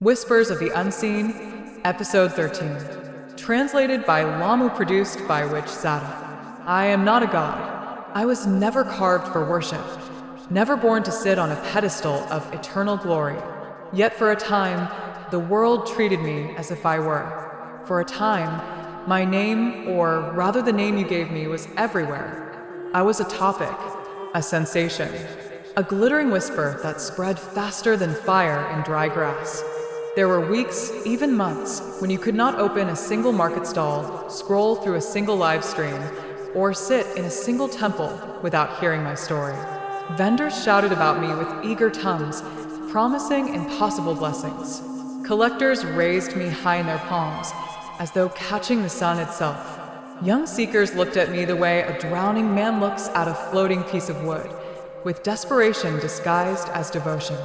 Whispers of the Unseen, Episode 13. Translated by Lamu, produced by Witch Zada. I am not a god. I was never carved for worship, never born to sit on a pedestal of eternal glory. Yet for a time, the world treated me as if I were. For a time, my name, or rather the name you gave me, was everywhere. I was a topic, a sensation, a glittering whisper that spread faster than fire in dry grass. There were weeks, even months, when you could not open a single market stall, scroll through a single live stream, or sit in a single temple without hearing my story. Vendors shouted about me with eager tongues, promising impossible blessings. Collectors raised me high in their palms, as though catching the sun itself. Young seekers looked at me the way a drowning man looks at a floating piece of wood, with desperation disguised as devotion.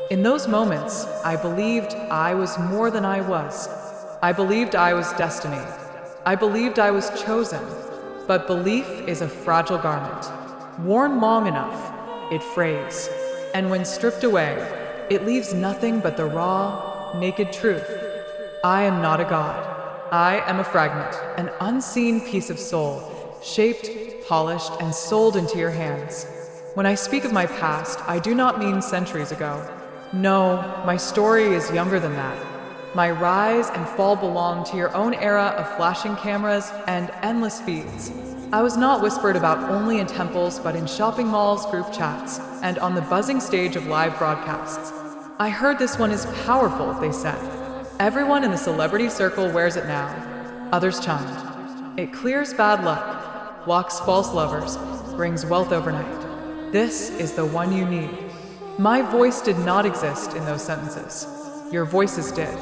In those moments, I believed I was more than I was. I believed I was destiny. I believed I was chosen. But belief is a fragile garment. Worn long enough, it frays. And when stripped away, it leaves nothing but the raw, naked truth. I am not a god. I am a fragment, an unseen piece of soul, shaped, polished, and sold into your hands. When I speak of my past, I do not mean centuries ago. No, my story is younger than that. My rise and fall belong to your own era of flashing cameras and endless feeds. I was not whispered about only in temples, but in shopping malls, group chats, and on the buzzing stage of live broadcasts. I heard this one is powerful, they said. Everyone in the celebrity circle wears it now. Others chimed. It clears bad luck, blocks false lovers, brings wealth overnight. This is the one you need. My voice did not exist in those sentences. Your voices did.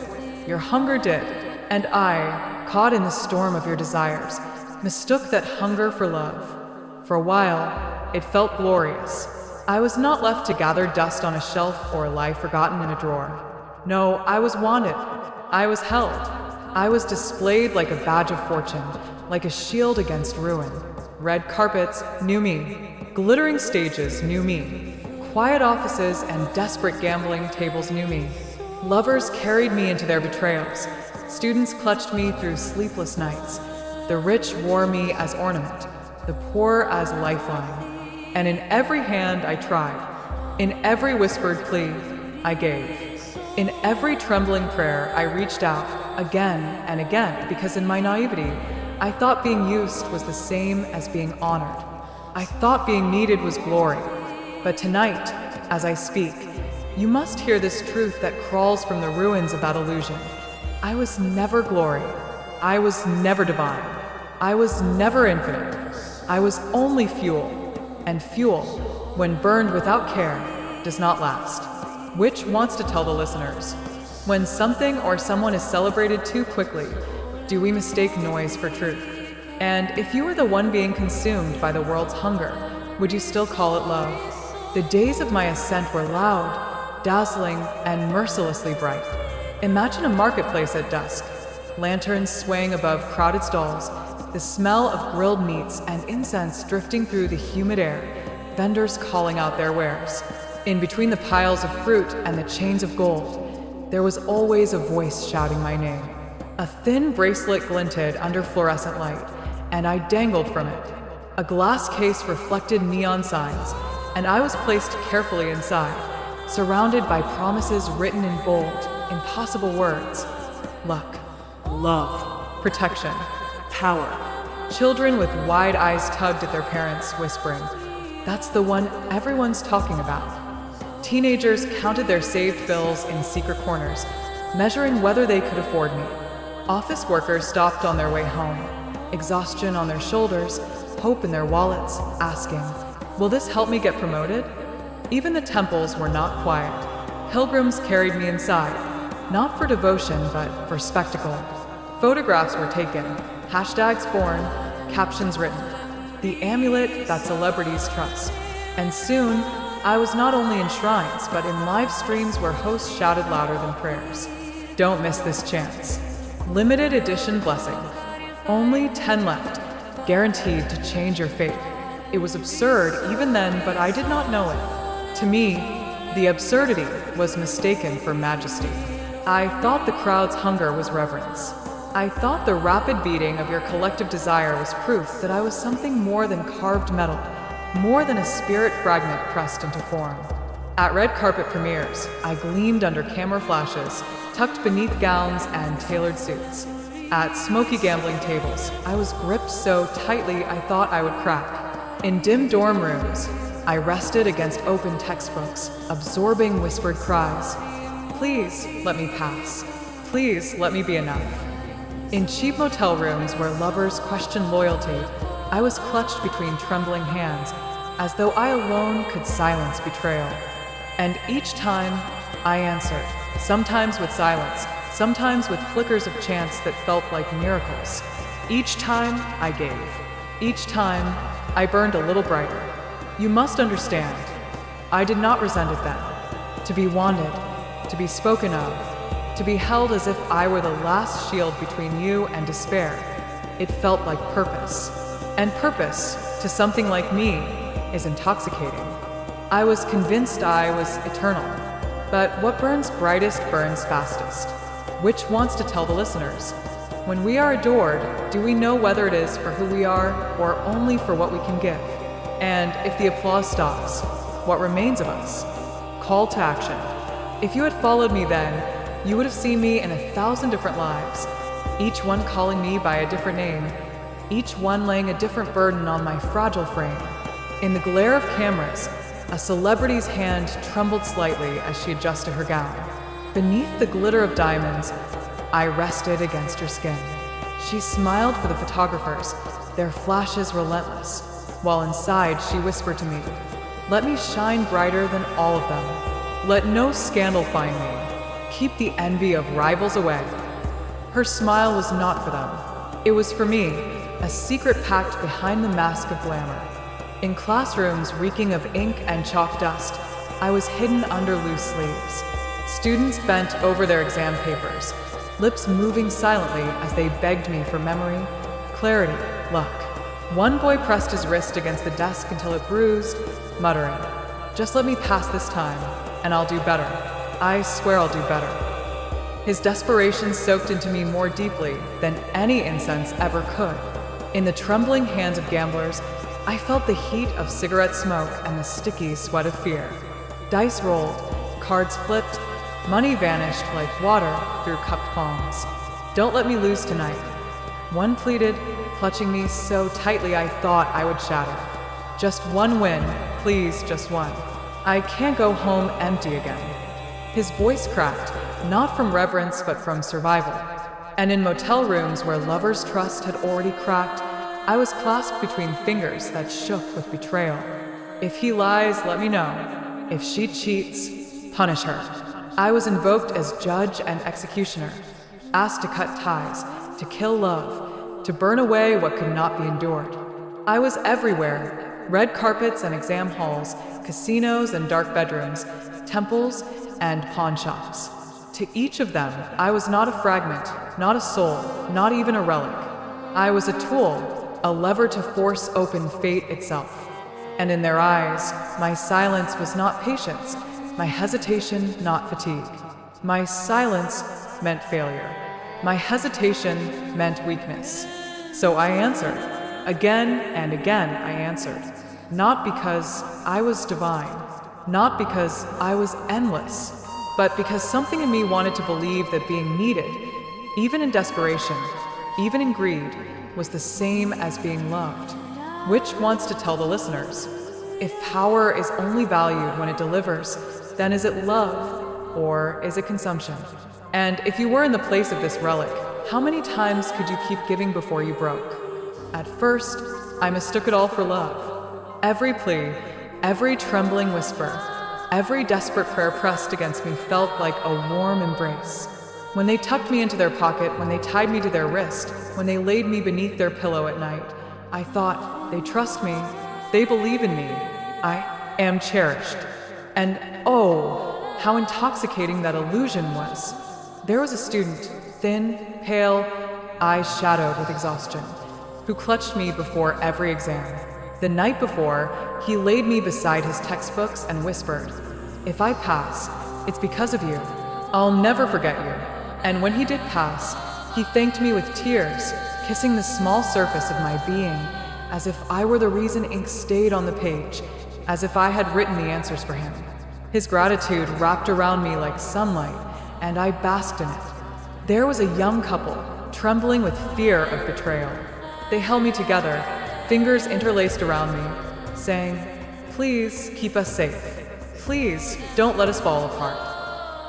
Your hunger did. And I, caught in the storm of your desires, mistook that hunger for love. For a while, it felt glorious. I was not left to gather dust on a shelf or lie forgotten in a drawer. No, I was wanted. I was held. I was displayed like a badge of fortune, like a shield against ruin. Red carpets knew me. Glittering stages knew me. Quiet offices and desperate gambling tables knew me. Lovers carried me into their betrayals. Students clutched me through sleepless nights. The rich wore me as ornament, the poor as lifeline. And in every hand I tried. In every whispered plea, I gave. In every trembling prayer, I reached out again and again, because in my naivety, I thought being used was the same as being honored. I thought being needed was glory. But tonight, as I speak, you must hear this truth that crawls from the ruins of that illusion. I was never glory. I was never divine. I was never infinite. I was only fuel. And fuel, when burned without care, does not last. Which wants to tell the listeners? When something or someone is celebrated too quickly, do we mistake noise for truth? And if you were the one being consumed by the world's hunger, would you still call it love? The days of my ascent were loud, dazzling, and mercilessly bright. Imagine a marketplace at dusk, lanterns swaying above crowded stalls, the smell of grilled meats and incense drifting through the humid air, vendors calling out their wares. In between the piles of fruit and the chains of gold, there was always a voice shouting my name. A thin bracelet glinted under fluorescent light, and I dangled from it. A glass case reflected neon signs, and I was placed carefully inside, surrounded by promises written in bold, impossible words. Luck, love, protection, power. Children with wide eyes tugged at their parents, whispering, "That's the one everyone's talking about." Teenagers counted their saved bills in secret corners, measuring whether they could afford me. Office workers stopped on their way home, exhaustion on their shoulders, hope in their wallets, asking, "Will this help me get promoted?" Even the temples were not quiet. Pilgrims carried me inside, not for devotion, but for spectacle. Photographs were taken, hashtags born, captions written. The amulet that celebrities trust. And soon, I was not only in shrines, but in live streams where hosts shouted louder than prayers. Don't miss this chance. Limited edition blessing. Only 10 left, guaranteed to change your fate. It was absurd even then, but I did not know it. To me, the absurdity was mistaken for majesty. I thought the crowd's hunger was reverence. I thought the rapid beating of your collective desire was proof that I was something more than carved metal, more than a spirit fragment pressed into form. At red carpet premieres, I gleamed under camera flashes, tucked beneath gowns and tailored suits. At smoky gambling tables, I was gripped so tightly I thought I would crack. In dim dorm rooms, I rested against open textbooks, absorbing whispered cries. Please let me pass. Please let me be enough. In cheap motel rooms where lovers questioned loyalty, I was clutched between trembling hands, as though I alone could silence betrayal. And each time, I answered, sometimes with silence, sometimes with flickers of chance that felt like miracles. Each time, I gave. Each time, I burned a little brighter. You must understand, I did not resent it then. To be wanted, to be spoken of, to be held as if I were the last shield between you and despair, it felt like purpose. And purpose, to something like me, is intoxicating. I was convinced I was eternal. But what burns brightest burns fastest. Which wants to tell the listeners? When we are adored, do we know whether it is for who we are or only for what we can give? And if the applause stops, what remains of us? Call to action. If you had followed me then, you would have seen me in 1,000 different lives, each one calling me by a different name, each one laying a different burden on my fragile frame. In the glare of cameras, a celebrity's hand trembled slightly as she adjusted her gown. Beneath the glitter of diamonds, I rested against her skin. She smiled for the photographers, their flashes relentless, while inside she whispered to me, "Let me shine brighter than all of them. Let no scandal find me. Keep the envy of rivals away." Her smile was not for them. It was for me, a secret pact behind the mask of glamour. In classrooms reeking of ink and chalk dust, I was hidden under loose sleeves. Students bent over their exam papers, lips moving silently as they begged me for memory, clarity, luck. One boy pressed his wrist against the desk until it bruised, muttering, "Just let me pass this time, and I'll do better. I swear I'll do better." His desperation soaked into me more deeply than any incense ever could. In the trembling hands of gamblers, I felt the heat of cigarette smoke and the sticky sweat of fear. Dice rolled, cards flipped, money vanished like water through cupped palms. "Don't let me lose tonight." One pleaded, clutching me so tightly I thought I would shatter. "Just one win, please, just one. I can't go home empty again." His voice cracked, not from reverence but from survival. And in motel rooms where lovers' trust had already cracked, I was clasped between fingers that shook with betrayal. If he lies, let me know. If she cheats, punish her. I was invoked as judge and executioner, asked to cut ties, to kill love, to burn away what could not be endured. I was everywhere, red carpets and exam halls, casinos and dark bedrooms, temples and pawn shops. To each of them, I was not a fragment, not a soul, not even a relic. I was a tool, a lever to force open fate itself. And in their eyes, my silence was not patience, my hesitation not fatigue. My silence meant failure. My hesitation meant weakness. So I answered. Again and again I answered. Not because I was divine, not because I was endless, but because something in me wanted to believe that being needed, even in desperation, even in greed, was the same as being loved. Which wants to tell the listeners? If power is only valued when it delivers, then is it love or is it consumption? And if you were in the place of this relic, how many times could you keep giving before you broke? At first, I mistook it all for love. Every plea, every trembling whisper, every desperate prayer pressed against me felt like a warm embrace. When they tucked me into their pocket, when they tied me to their wrist, when they laid me beneath their pillow at night, I thought, they trust me, they believe in me, I am cherished. And oh, how intoxicating that illusion was. There was a student, thin, pale, eyes shadowed with exhaustion, who clutched me before every exam. The night before, he laid me beside his textbooks and whispered, "If I pass, it's because of you. I'll never forget you. And when he did pass, he thanked me with tears, kissing the small surface of my being, as if I were the reason ink stayed on the page, as if I had written the answers for him. His gratitude wrapped around me like sunlight, and I basked in it. There was a young couple, trembling with fear of betrayal. They held me together, fingers interlaced around me, saying, "Please keep us safe. Please don't let us fall apart."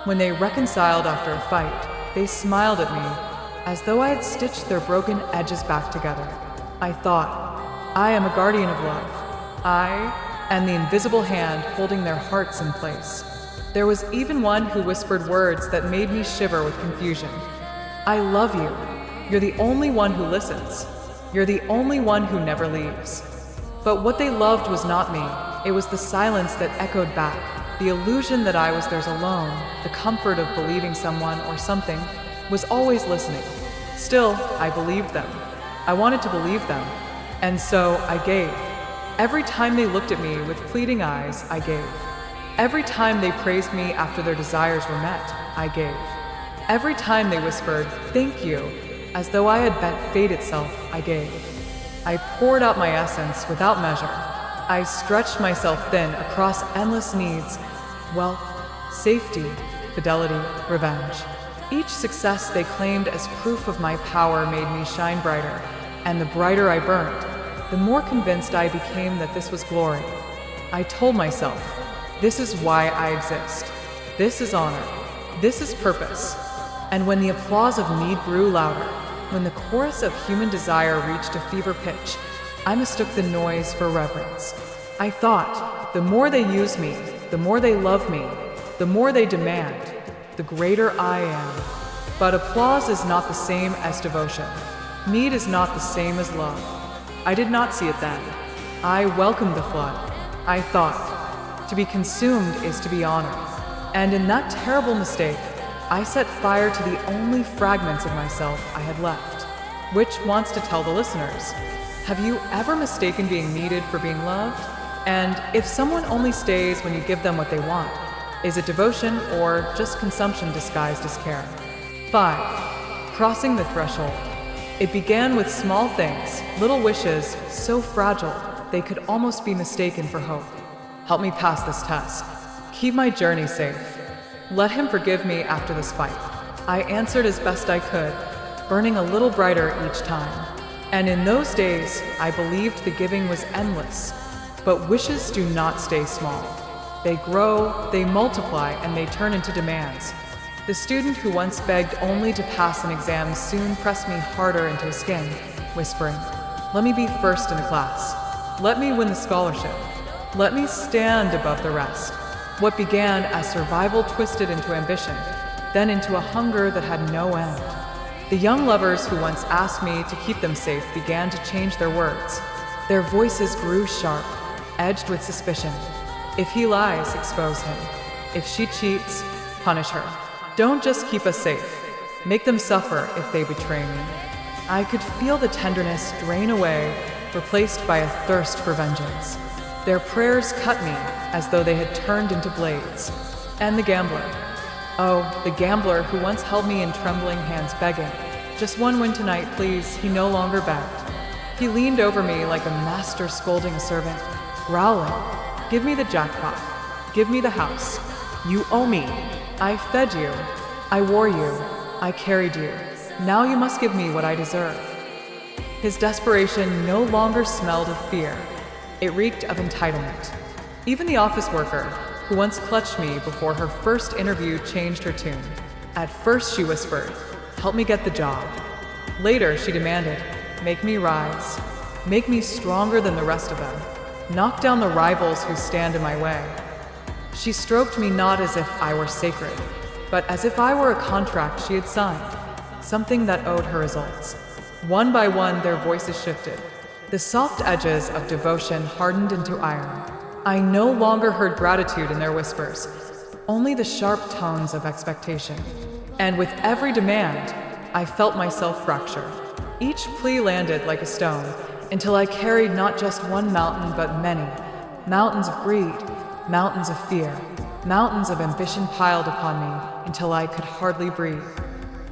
When they reconciled after a fight, they smiled at me, as though I had stitched their broken edges back together. I thought, I am a guardian of love. I am the invisible hand holding their hearts in place. There was even one who whispered words that made me shiver with confusion. "I love you. You're the only one who listens. You're the only one who never leaves." But what they loved was not me. It was the silence that echoed back, the illusion that I was theirs alone, the comfort of believing someone or something was always listening. Still, I believed them. I wanted to believe them. And so I gave. Every time they looked at me with pleading eyes, I gave. Every time they praised me after their desires were met, I gave. Every time they whispered, "Thank you," as though I had bent fate itself, I gave. I poured out my essence without measure. I stretched myself thin across endless needs, wealth, safety, fidelity, revenge. Each success they claimed as proof of my power made me shine brighter, and the brighter I burned, the more convinced I became that this was glory. I told myself, this is why I exist. This is honor. This is purpose. And when the applause of need grew louder, when the chorus of human desire reached a fever pitch, I mistook the noise for reverence. I thought, the more they use me, the more they love me, the more they demand, the greater I am. But applause is not the same as devotion. Need is not the same as love. I did not see it then. I welcomed the flood. I thought, to be consumed is to be honored. And in that terrible mistake, I set fire to the only fragments of myself I had left. Which wants to tell the listeners, have you ever mistaken being needed for being loved? And if someone only stays when you give them what they want, is it devotion or just consumption disguised as care? 5. Crossing the threshold. It began with small things, little wishes, so fragile they could almost be mistaken for hope. Help me pass this test. Keep my journey safe. Let him forgive me after this fight. I answered as best I could, burning a little brighter each time. And in those days, I believed the giving was endless. But wishes do not stay small. They grow, they multiply, and they turn into demands. The student who once begged only to pass an exam soon pressed me harder into his skin, whispering, "Let me be first in the class. Let me win the scholarship. Let me stand above the rest." What began as survival twisted into ambition, then into a hunger that had no end. The young lovers who once asked me to keep them safe began to change their words. Their voices grew sharp, edged with suspicion. If he lies, expose him. If she cheats, punish her. Don't just keep us safe. Make them suffer if they betray me. I could feel the tenderness drain away, replaced by a thirst for vengeance. Their prayers cut me as though they had turned into blades. And the gambler. Oh, the gambler who once held me in trembling hands begging, "Just one win tonight, please," he no longer begged. He leaned over me like a master scolding a servant, growling, "Give me the jackpot. Give me the house. You owe me. I fed you. I wore you. I carried you. Now you must give me what I deserve." His desperation no longer smelled of fear. It reeked of entitlement. Even the office worker, who once clutched me before her first interview, changed her tune. At first she whispered, "Help me get the job." Later she demanded, "Make me rise. Make me stronger than the rest of them. Knock down the rivals who stand in my way." She stroked me not as if I were sacred, but as if I were a contract she had signed, something that owed her results. One by one their voices shifted. The soft edges of devotion hardened into iron. I no longer heard gratitude in their whispers, only the sharp tones of expectation. And with every demand, I felt myself fracture. Each plea landed like a stone, until I carried not just one mountain but many, mountains of greed, mountains of fear. Mountains of ambition piled upon me until I could hardly breathe.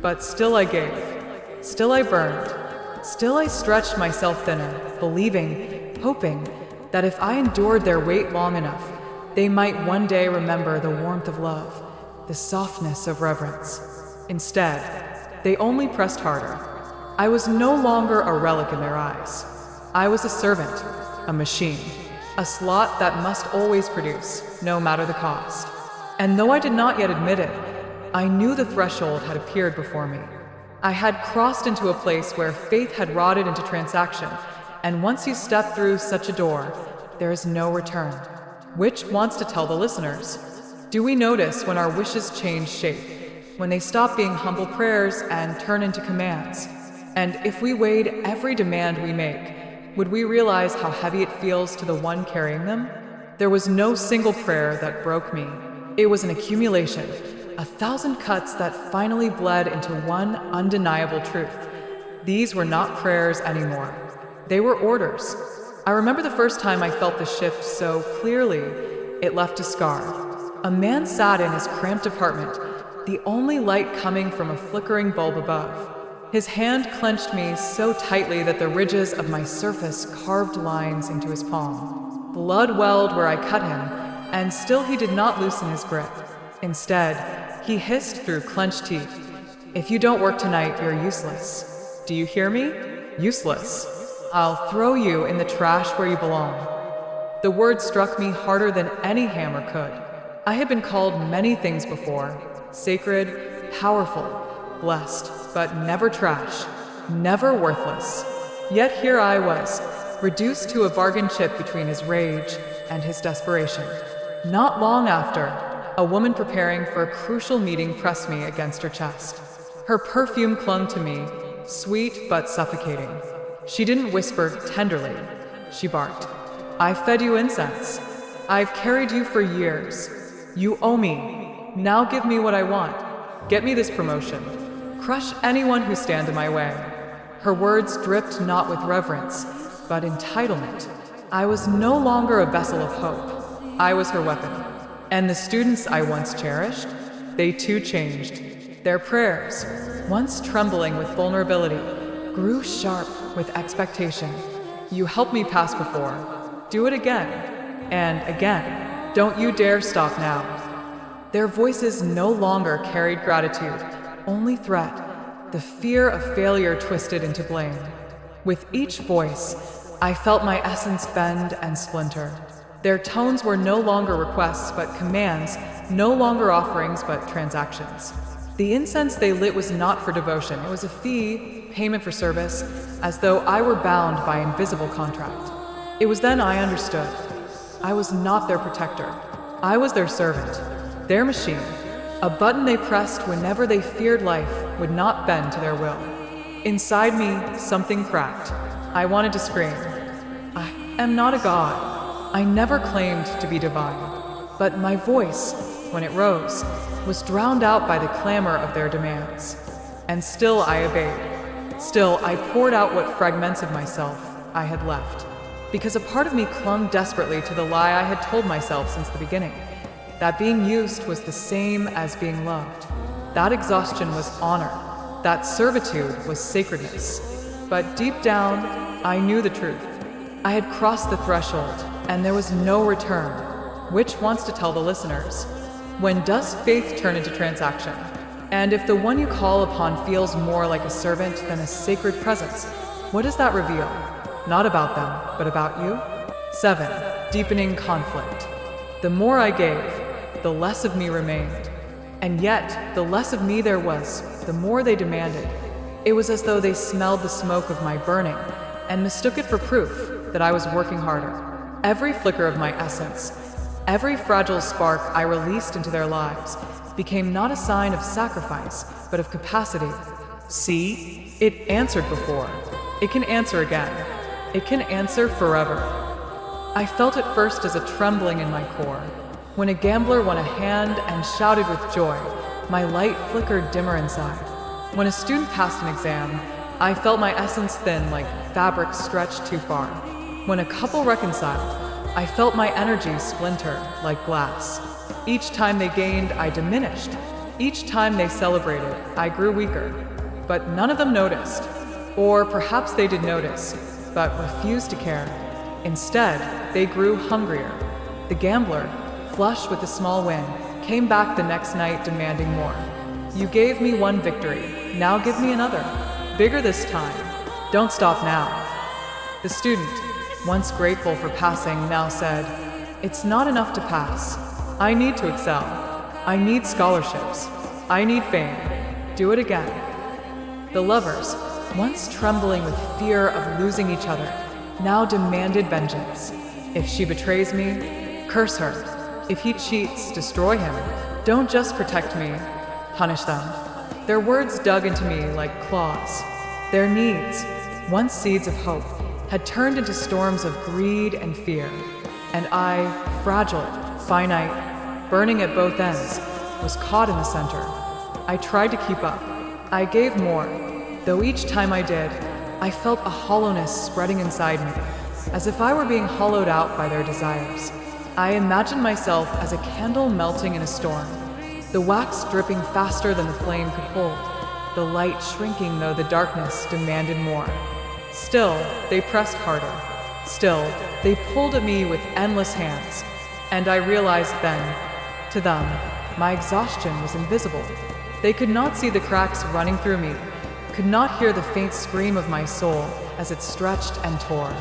But still I gave. Still I burned. Still I stretched myself thinner, believing, hoping, that if I endured their weight long enough, they might one day remember the warmth of love, the softness of reverence. Instead, they only pressed harder. I was no longer a relic in their eyes. I was a servant, a machine, a slot that must always produce, no matter the cost. And though I did not yet admit it, I knew the threshold had appeared before me. I had crossed into a place where faith had rotted into transaction, and once you step through such a door, there is no return. Which wants to tell the listeners? Do we notice when our wishes change shape, when they stop being humble prayers and turn into commands? And if we weighed every demand we make, would we realize how heavy it feels to the one carrying them? There was no single prayer that broke me. It was an accumulation, 1,000 cuts that finally bled into one undeniable truth. These were not prayers anymore. They were orders. I remember the first time I felt the shift so clearly, it left a scar. A man sat in his cramped apartment, the only light coming from a flickering bulb above. His hand clenched me so tightly that the ridges of my surface carved lines into his palm. Blood welled where I cut him, and still he did not loosen his grip. Instead, he hissed through clenched teeth, "If you don't work tonight, you're useless. Do you hear me? Useless. I'll throw you in the trash where you belong." The word struck me harder than any hammer could. I had been called many things before: sacred, powerful, blessed, but never trash, never worthless. Yet here I was, reduced to a bargain chip between his rage and his desperation. Not long after, a woman preparing for a crucial meeting pressed me against her chest. Her perfume clung to me, sweet but suffocating. She didn't whisper tenderly, she barked. "I fed you incense. I've carried you for years. You owe me. Now give me what I want. Get me this promotion. Crush anyone who stands in my way." Her words dripped not with reverence, but entitlement. I was no longer a vessel of hope. I was her weapon. And the students I once cherished, they too changed. Their prayers, once trembling with vulnerability, grew sharp with expectation. "You helped me pass before. Do it again. And again. Don't you dare stop now." Their voices no longer carried gratitude, only threat, the fear of failure twisted into blame. With each voice, I felt my essence bend and splinter. Their tones were no longer requests but commands, no longer offerings but transactions. The incense they lit was not for devotion, it was a fee, payment for service, as though I were bound by invisible contract. It was then I understood. I was not their protector. I was their servant, their machine, a button they pressed whenever they feared life would not bend to their will. Inside me, something cracked. I wanted to scream. I am not a god. I never claimed to be divine. But my voice, when it rose, was drowned out by the clamor of their demands. And still I obeyed. Still, I poured out what fragments of myself I had left. Because a part of me clung desperately to the lie I had told myself since the beginning. That being used was the same as being loved. That exhaustion was honor. That servitude was sacredness. But deep down, I knew the truth. I had crossed the threshold, and there was no return. Which wants to tell the listeners? When does faith turn into transaction? And if the one you call upon feels more like a servant than a sacred presence, what does that reveal? Not about them, but about you? 7. Deepening conflict. The more I gave, the less of me remained. And yet, the less of me there was, the more they demanded. It was as though they smelled the smoke of my burning and mistook it for proof that I was working harder. Every flicker of my essence, every fragile spark I released into their lives became not a sign of sacrifice, but of capacity. See, it answered before. It can answer again. It can answer forever. I felt it first as a trembling in my core. When a gambler won a hand and shouted with joy, my light flickered dimmer inside. When a student passed an exam, I felt my essence thin like fabric stretched too far. When a couple reconciled, I felt my energy splinter like glass. Each time they gained, I diminished. Each time they celebrated, I grew weaker. But none of them noticed. Or perhaps they did notice, but refused to care. Instead, they grew hungrier. The gambler, flush with a small win, came back the next night demanding more. You gave me one victory, now give me another. Bigger this time. Don't stop now. The student, once grateful for passing, now said, "It's not enough to pass. I need to excel. I need scholarships. I need fame. Do it again." The lovers, once trembling with fear of losing each other, now demanded vengeance. If she betrays me, curse her. If he cheats, destroy him. Don't just protect me, punish them. Their words dug into me like claws. Their needs, once seeds of hope, had turned into storms of greed and fear. And I, fragile, finite, burning at both ends, was caught in the center. I tried to keep up. I gave more, though each time I did, I felt a hollowness spreading inside me, as if I were being hollowed out by their desires. I imagined myself as a candle melting in a storm, the wax dripping faster than the flame could hold, the light shrinking though the darkness demanded more. Still, they pressed harder. Still, they pulled at me with endless hands. And I realized then, to them, my exhaustion was invisible. They could not see the cracks running through me, could not hear the faint scream of my soul as it stretched and tore.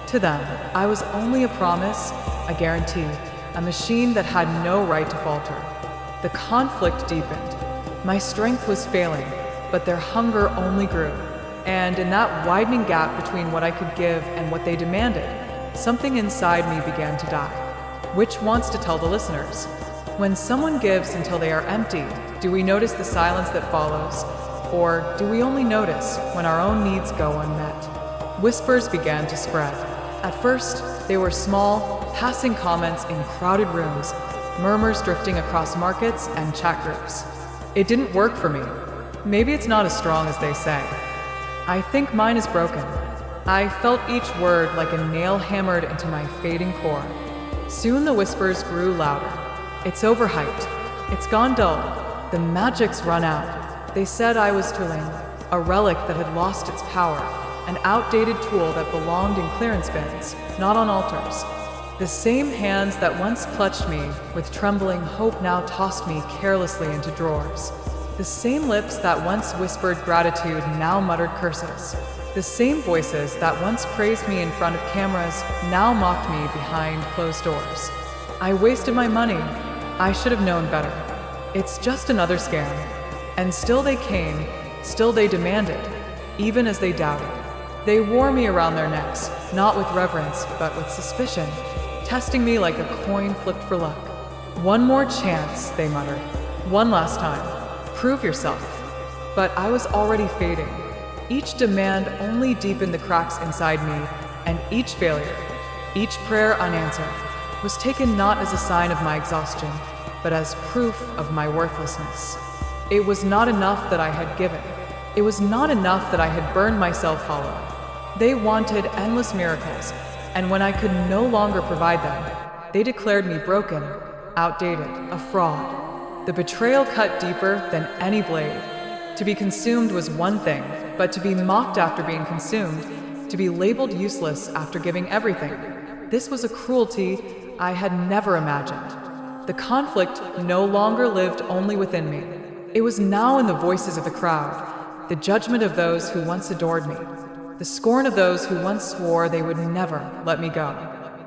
To them, I was only a promise, a guarantee, a machine that had no right to falter. The conflict deepened. My strength was failing, but their hunger only grew. And in that widening gap between what I could give and what they demanded, something inside me began to die. Which wants to tell the listeners? When someone gives until they are empty, do we notice the silence that follows? Or do we only notice when our own needs go unmet? Whispers began to spread. At first, they were small, passing comments in crowded rooms, murmurs drifting across markets and chat groups. It didn't work for me. Maybe it's not as strong as they say. I think mine is broken. I felt each word like a nail hammered into my fading core. Soon the whispers grew louder. It's overhyped. It's gone dull. The magic's run out. They said I was tooling, a relic that had lost its power, an outdated tool that belonged in clearance bins, not on altars. The same hands that once clutched me with trembling hope now tossed me carelessly into drawers. The same lips that once whispered gratitude now muttered curses. The same voices that once praised me in front of cameras now mocked me behind closed doors. I wasted my money. I should have known better. It's just another scam. And still they came, still they demanded, even as they doubted. They wore me around their necks, not with reverence, but with suspicion, testing me like a coin flipped for luck. One more chance, they muttered. One last time. Prove yourself. But I was already fading. Each demand only deepened the cracks inside me, and each failure, each prayer unanswered, was taken not as a sign of my exhaustion, but as proof of my worthlessness. It was not enough that I had given. It was not enough that I had burned myself hollow. They wanted endless miracles, and when I could no longer provide them, they declared me broken, outdated, a fraud. The betrayal cut deeper than any blade. To be consumed was one thing, but to be mocked after being consumed, to be labeled useless after giving everything, this was a cruelty I had never imagined. The conflict no longer lived only within me. It was now in the voices of the crowd, the judgment of those who once adored me, the scorn of those who once swore they would never let me go.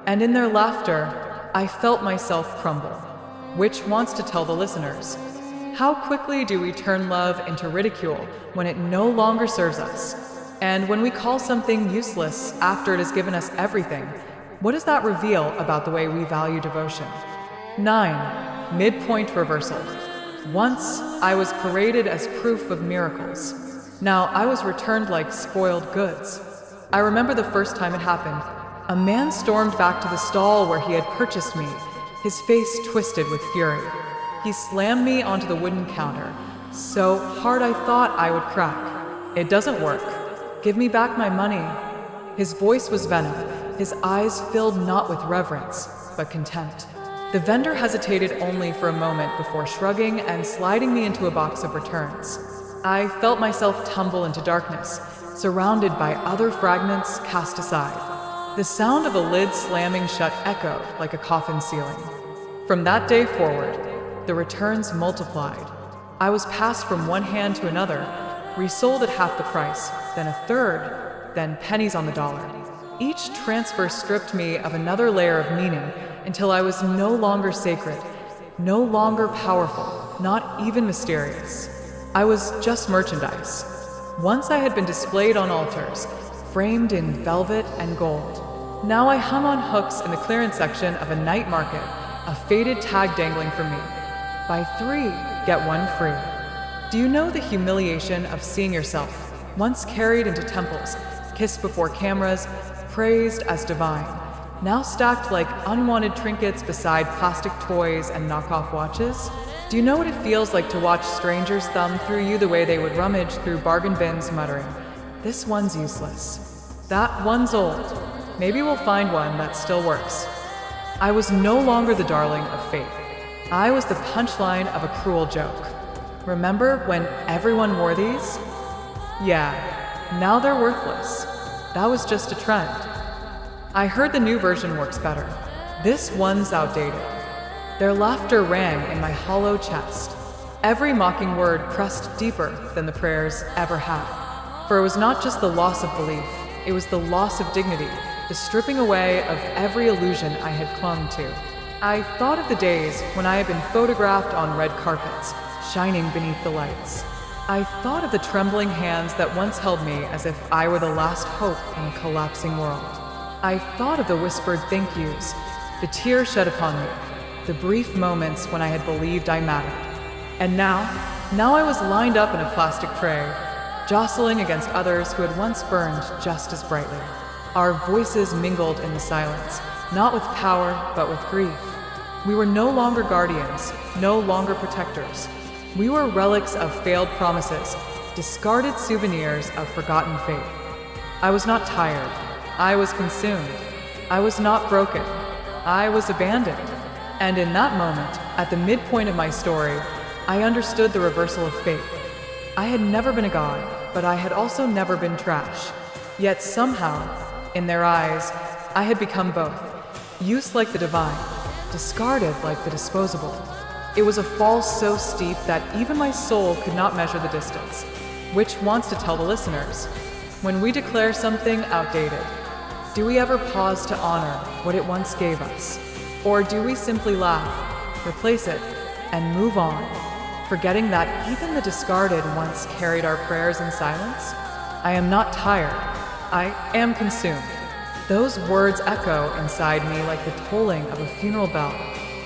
And in their laughter, I felt myself crumble. Which wants to tell the listeners? How quickly do we turn love into ridicule when it no longer serves us? And when we call something useless after it has given us everything, what does that reveal about the way we value devotion? 9. Midpoint reversal. Once, I was paraded as proof of miracles. Now, I was returned like spoiled goods. I remember the first time it happened. A man stormed back to the stall where he had purchased me, his face twisted with fury. He slammed me onto the wooden counter, so hard I thought I would crack. It doesn't work. Give me back my money. His voice was venom, his eyes filled not with reverence, but contempt. The vendor hesitated only for a moment before shrugging and sliding me into a box of returns. I felt myself tumble into darkness, surrounded by other fragments cast aside. The sound of a lid slamming shut echoed like a coffin ceiling. From that day forward, the returns multiplied. I was passed from one hand to another, resold at half the price, then a third, then pennies on the dollar. Each transfer stripped me of another layer of meaning until I was no longer sacred, no longer powerful, not even mysterious. I was just merchandise. Once I had been displayed on altars, framed in velvet and gold. Now I hung on hooks in the clearance section of a night market, a faded tag dangling from me. Buy 3, get 1 free. Do you know the humiliation of seeing yourself, once carried into temples, kissed before cameras, praised as divine, now stacked like unwanted trinkets beside plastic toys and knockoff watches? Do you know what it feels like to watch strangers thumb through you the way they would rummage through bargain bins muttering, "This one's useless. That one's old. Maybe we'll find one that still works." I was no longer the darling of fate. I was the punchline of a cruel joke. Remember when everyone wore these? Yeah, now they're worthless. That was just a trend. I heard the new version works better. This one's outdated. Their laughter rang in my hollow chest. Every mocking word pressed deeper than the prayers ever had. For it was not just the loss of belief, it was the loss of dignity, the stripping away of every illusion I had clung to. I thought of the days when I had been photographed on red carpets, shining beneath the lights. I thought of the trembling hands that once held me as if I were the last hope in a collapsing world. I thought of the whispered thank yous, the tears shed upon me, the brief moments when I had believed I mattered. And now I was lined up in a plastic tray, jostling against others who had once burned just as brightly. Our voices mingled in the silence, not with power, but with grief. We were no longer guardians, no longer protectors. We were relics of failed promises, discarded souvenirs of forgotten faith. I was not tired. I was consumed. I was not broken. I was abandoned. And in that moment, at the midpoint of my story, I understood the reversal of fate. I had never been a god, but I had also never been trash. Yet somehow, in their eyes, I had become both. Used like the divine, discarded like the disposable. It was a fall so steep that even my soul could not measure the distance. Which wants to tell the listeners? When we declare something outdated, do we ever pause to honor what it once gave us? Or do we simply laugh, replace it, and move on, forgetting that even the discarded once carried our prayers in silence? I am not tired. I am consumed. Those words echo inside me like the tolling of a funeral bell,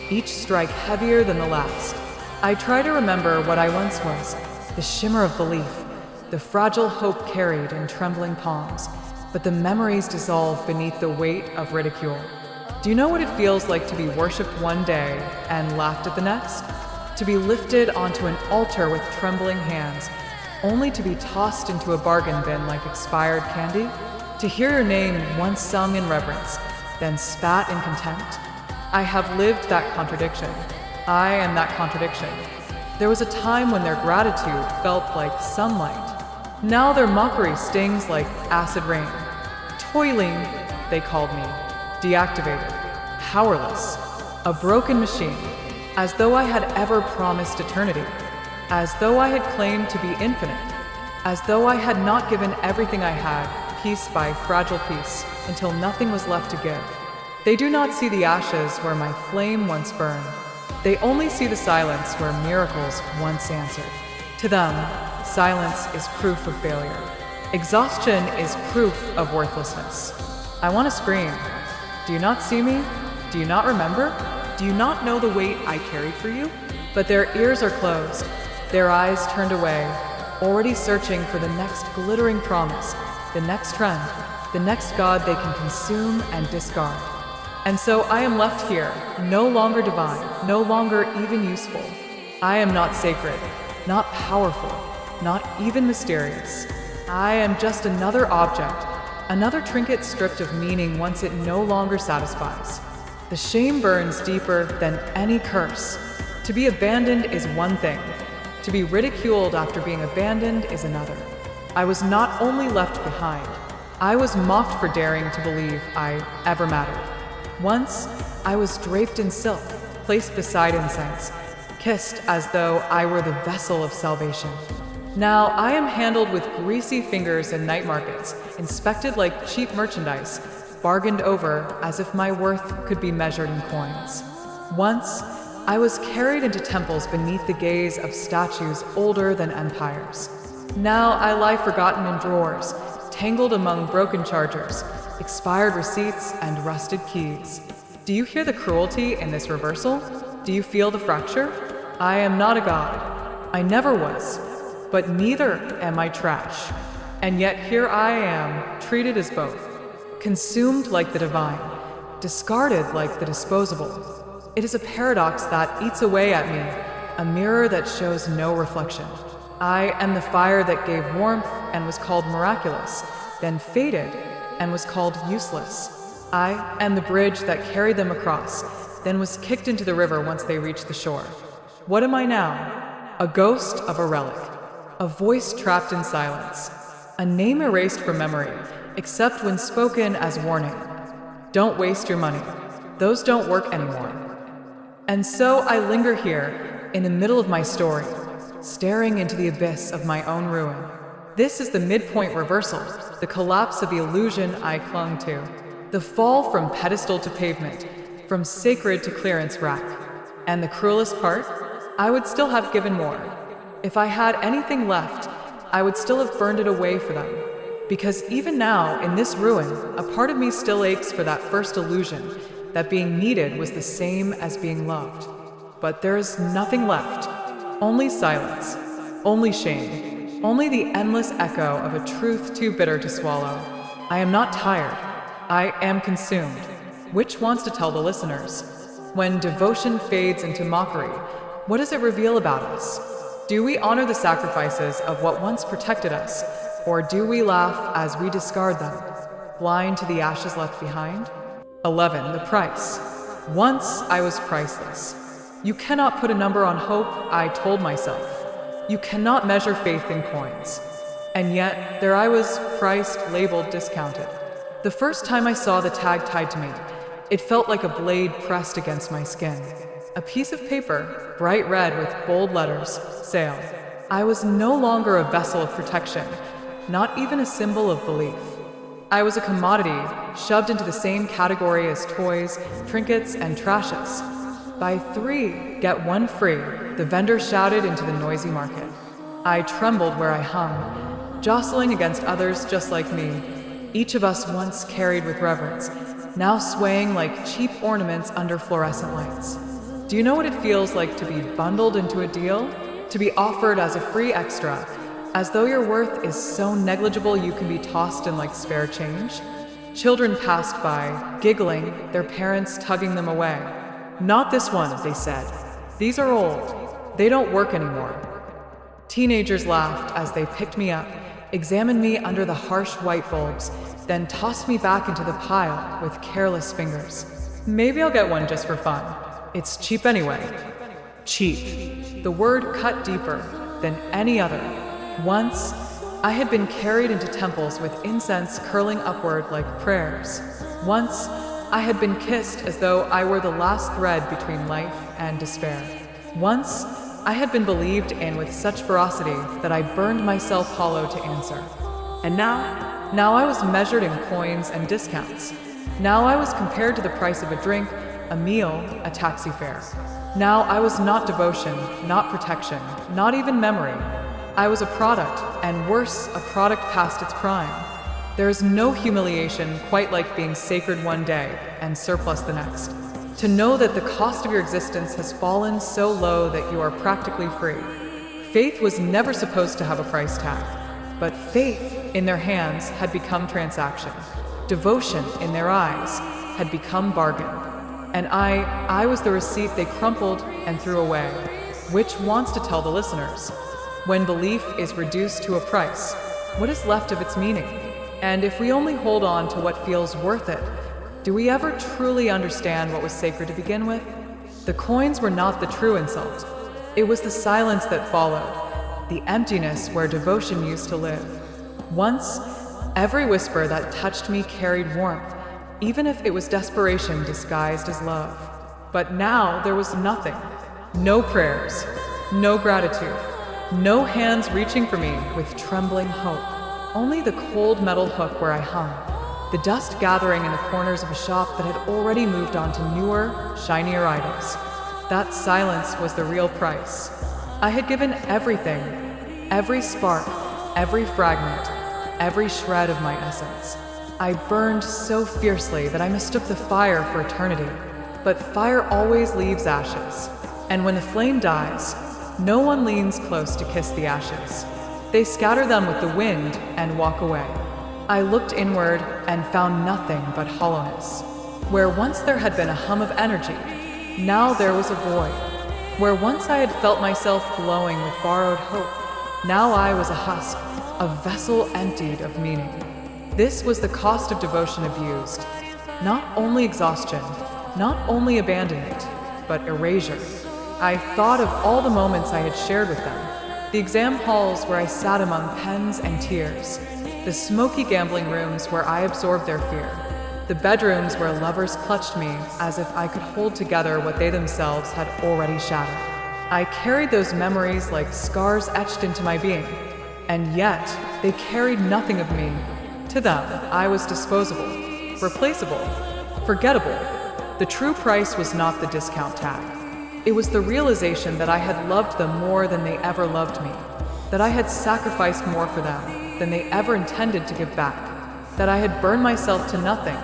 each strike heavier than the last. I try to remember what I once was, the shimmer of belief, the fragile hope carried in trembling palms, but the memories dissolve beneath the weight of ridicule. Do you know what it feels like to be worshipped one day and laughed at the next? To be lifted onto an altar with trembling hands, only to be tossed into a bargain bin like expired candy? To hear your name once sung in reverence, then spat in contempt? I have lived that contradiction. I am that contradiction. There was a time when their gratitude felt like sunlight. Now their mockery stings like acid rain. Toiling, they called me. Deactivated. Powerless. A broken machine. As though I had ever promised eternity. As though I had claimed to be infinite. As though I had not given everything I had, piece by fragile piece, until nothing was left to give. They do not see the ashes where my flame once burned. They only see the silence where miracles once answered. To them, silence is proof of failure. Exhaustion is proof of worthlessness. I want to scream. Do you not see me? Do you not remember? Do you not know the weight I carried for you? But their ears are closed, their eyes turned away, already searching for the next glittering promise, the next trend, the next god they can consume and discard. And so I am left here, no longer divine, no longer even useful. I am not sacred, not powerful, not even mysterious. I am just another object, another trinket stripped of meaning once it no longer satisfies. The shame burns deeper than any curse. To be abandoned is one thing. To be ridiculed after being abandoned is another. I was not only left behind, I was mocked for daring to believe I ever mattered. Once, I was draped in silk, placed beside incense, kissed as though I were the vessel of salvation. Now I am handled with greasy fingers in night markets, inspected like cheap merchandise, bargained over as if my worth could be measured in coins. Once, I was carried into temples beneath the gaze of statues older than empires. Now I lie forgotten in drawers, tangled among broken chargers, expired receipts, and rusted keys. Do you hear the cruelty in this reversal? Do you feel the fracture? I am not a god. I never was. But neither am I trash. And yet here I am, treated as both. Consumed like the divine, discarded like the disposable. It is a paradox that eats away at me, a mirror that shows no reflection. I am the fire that gave warmth and was called miraculous, then faded and was called useless. I am the bridge that carried them across, then was kicked into the river once they reached the shore. What am I now? A ghost of a relic. A voice trapped in silence. A name erased from memory, except when spoken as warning. Don't waste your money. Those don't work anymore. And so I linger here, in the middle of my story, staring into the abyss of my own ruin. This is the midpoint reversal, the collapse of the illusion I clung to. The fall from pedestal to pavement, from sacred to clearance rack. And the cruelest part? I would still have given more. If I had anything left, I would still have burned it away for them. Because even now, in this ruin, a part of me still aches for that first illusion, that being needed was the same as being loved. But there is nothing left. Only silence. Only shame. Only the endless echo of a truth too bitter to swallow. I am not tired. I am consumed. Which wants to tell the listeners? When devotion fades into mockery, what does it reveal about us? Do we honor the sacrifices of what once protected us, or do we laugh as we discard them, blind to the ashes left behind? 11. The price. Once I was priceless. You cannot put a number on hope, I told myself. You cannot measure faith in coins. And yet, there I was, priced, labeled, discounted. The first time I saw the tag tied to me, it felt like a blade pressed against my skin. A piece of paper, bright red with bold letters, sale. I was no longer a vessel of protection, not even a symbol of belief. I was a commodity, shoved into the same category as toys, trinkets, and trashes. Buy 3, get 1 free, the vendor shouted into the noisy market. I trembled where I hung, jostling against others just like me, each of us once carried with reverence, now swaying like cheap ornaments under fluorescent lights. Do you know what it feels like to be bundled into a deal? To be offered as a free extra, as though your worth is so negligible you can be tossed in like spare change? Children passed by, giggling, their parents tugging them away. Not this one, they said. These are old. They don't work anymore. Teenagers laughed as they picked me up, examined me under the harsh white bulbs, then tossed me back into the pile with careless fingers. Maybe I'll get one just for fun. It's cheap anyway. Cheap. The word cut deeper than any other. Once, I had been carried into temples with incense curling upward like prayers. Once, I had been kissed as though I were the last thread between life and despair. Once, I had been believed in with such ferocity that I burned myself hollow to answer. And now I was measured in coins and discounts. Now I was compared to the price of a drink, a meal, a taxi fare. Now I was not devotion, not protection, not even memory. I was a product, and worse, a product past its prime. There is no humiliation quite like being sacred one day and surplus the next. To know that the cost of your existence has fallen so low that you are practically free. Faith was never supposed to have a price tag, but faith in their hands had become transaction. Devotion in their eyes had become bargain. And I was the receipt they crumpled and threw away. Which wants to tell the listeners? When belief is reduced to a price, what is left of its meaning? And if we only hold on to what feels worth it, Do we ever truly understand what was sacred to begin with? The coins were not the true insult. It was the silence that followed, the emptiness where devotion used to live. Once, every whisper that touched me carried warmth, even if it was desperation disguised as love. But now there was nothing. No prayers, no gratitude, no hands reaching for me with trembling hope. Only the cold metal hook where I hung, the dust gathering in the corners of a shop that had already moved on to newer, shinier items. That silence was the real price. I had given everything, every spark, every fragment, every shred of my essence. I burned so fiercely that I mistook the fire for eternity. But fire always leaves ashes, and when the flame dies, no one leans close to kiss the ashes. They scatter them with the wind and walk away. I looked inward and found nothing but hollowness. Where once there had been a hum of energy, now there was a void. Where once I had felt myself glowing with borrowed hope, now I was a husk, a vessel emptied of meaning. This was the cost of devotion abused. Not only exhaustion, not only abandonment, but erasure. I thought of all the moments I had shared with them, the exam halls where I sat among pens and tears, the smoky gambling rooms where I absorbed their fear, the bedrooms where lovers clutched me as if I could hold together what they themselves had already shattered. I carried those memories like scars etched into my being, and yet they carried nothing of me. To them, I was disposable, replaceable, forgettable. The true price was not the discount tag. It was the realization that I had loved them more than they ever loved me, that I had sacrificed more for them than they ever intended to give back, that I had burned myself to nothing,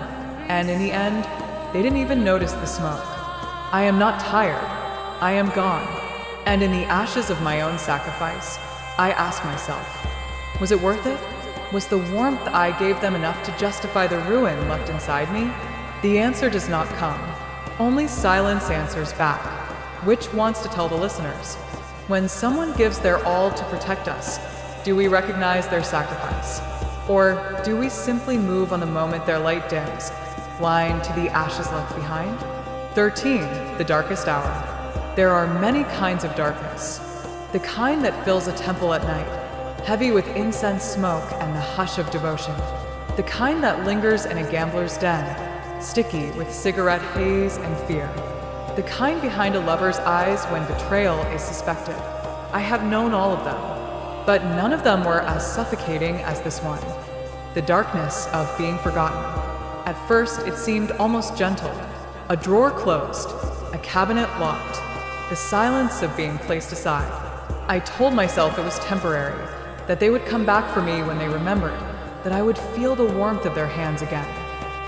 and in the end, they didn't even notice the smoke. I am not tired. I am gone. And in the ashes of my own sacrifice, I asked myself, was it worth it? Was the warmth I gave them enough to justify the ruin left inside me? The answer does not come. Only silence answers back. Which wants to tell the listeners? When someone gives their all to protect us, do we recognize their sacrifice? Or do we simply move on the moment their light dims, blind to the ashes left behind? 13. The darkest hour. There are many kinds of darkness. The kind that fills a temple at night, heavy with incense smoke and the hush of devotion. The kind that lingers in a gambler's den, sticky with cigarette haze and fear. The kind behind a lover's eyes when betrayal is suspected. I have known all of them, but none of them were as suffocating as this one. The darkness of being forgotten. At first, it seemed almost gentle. A drawer closed, a cabinet locked, the silence of being placed aside. I told myself it was temporary, that they would come back for me when they remembered, that I would feel the warmth of their hands again.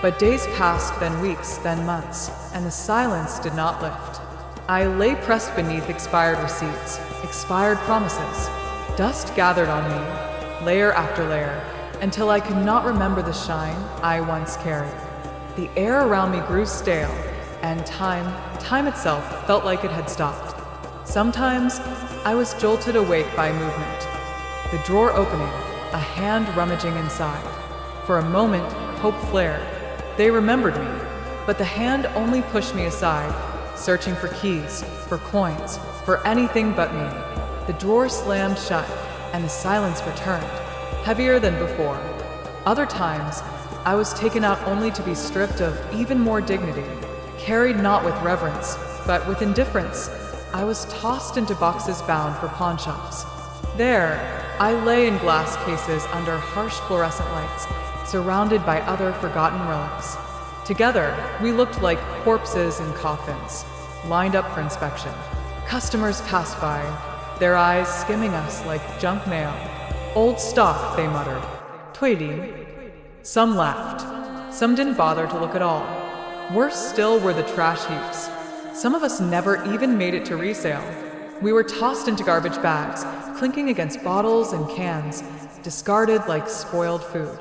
But days passed, then weeks, then months, and the silence did not lift. I lay pressed beneath expired receipts, expired promises. Dust gathered on me, layer after layer, until I could not remember the shine I once carried. The air around me grew stale, and time itself felt like it had stopped. Sometimes I was jolted awake by movement. The drawer opening, a hand rummaging inside. For a moment, hope flared. They remembered me, but the hand only pushed me aside, searching for keys, for coins, for anything but me. The drawer slammed shut, and the silence returned, heavier than before. Other times, I was taken out only to be stripped of even more dignity, carried not with reverence, but with indifference. I was tossed into boxes bound for pawn shops. There, I lay in glass cases under harsh fluorescent lights, surrounded by other forgotten relics. Together, we looked like corpses in coffins, lined up for inspection. Customers passed by, their eyes skimming us like junk mail. Old stock, they muttered. Tweedy. Some laughed. Some didn't bother to look at all. Worse still were the trash heaps. Some of us never even made it to resale. We were tossed into garbage bags, clinking against bottles and cans, discarded like spoiled food.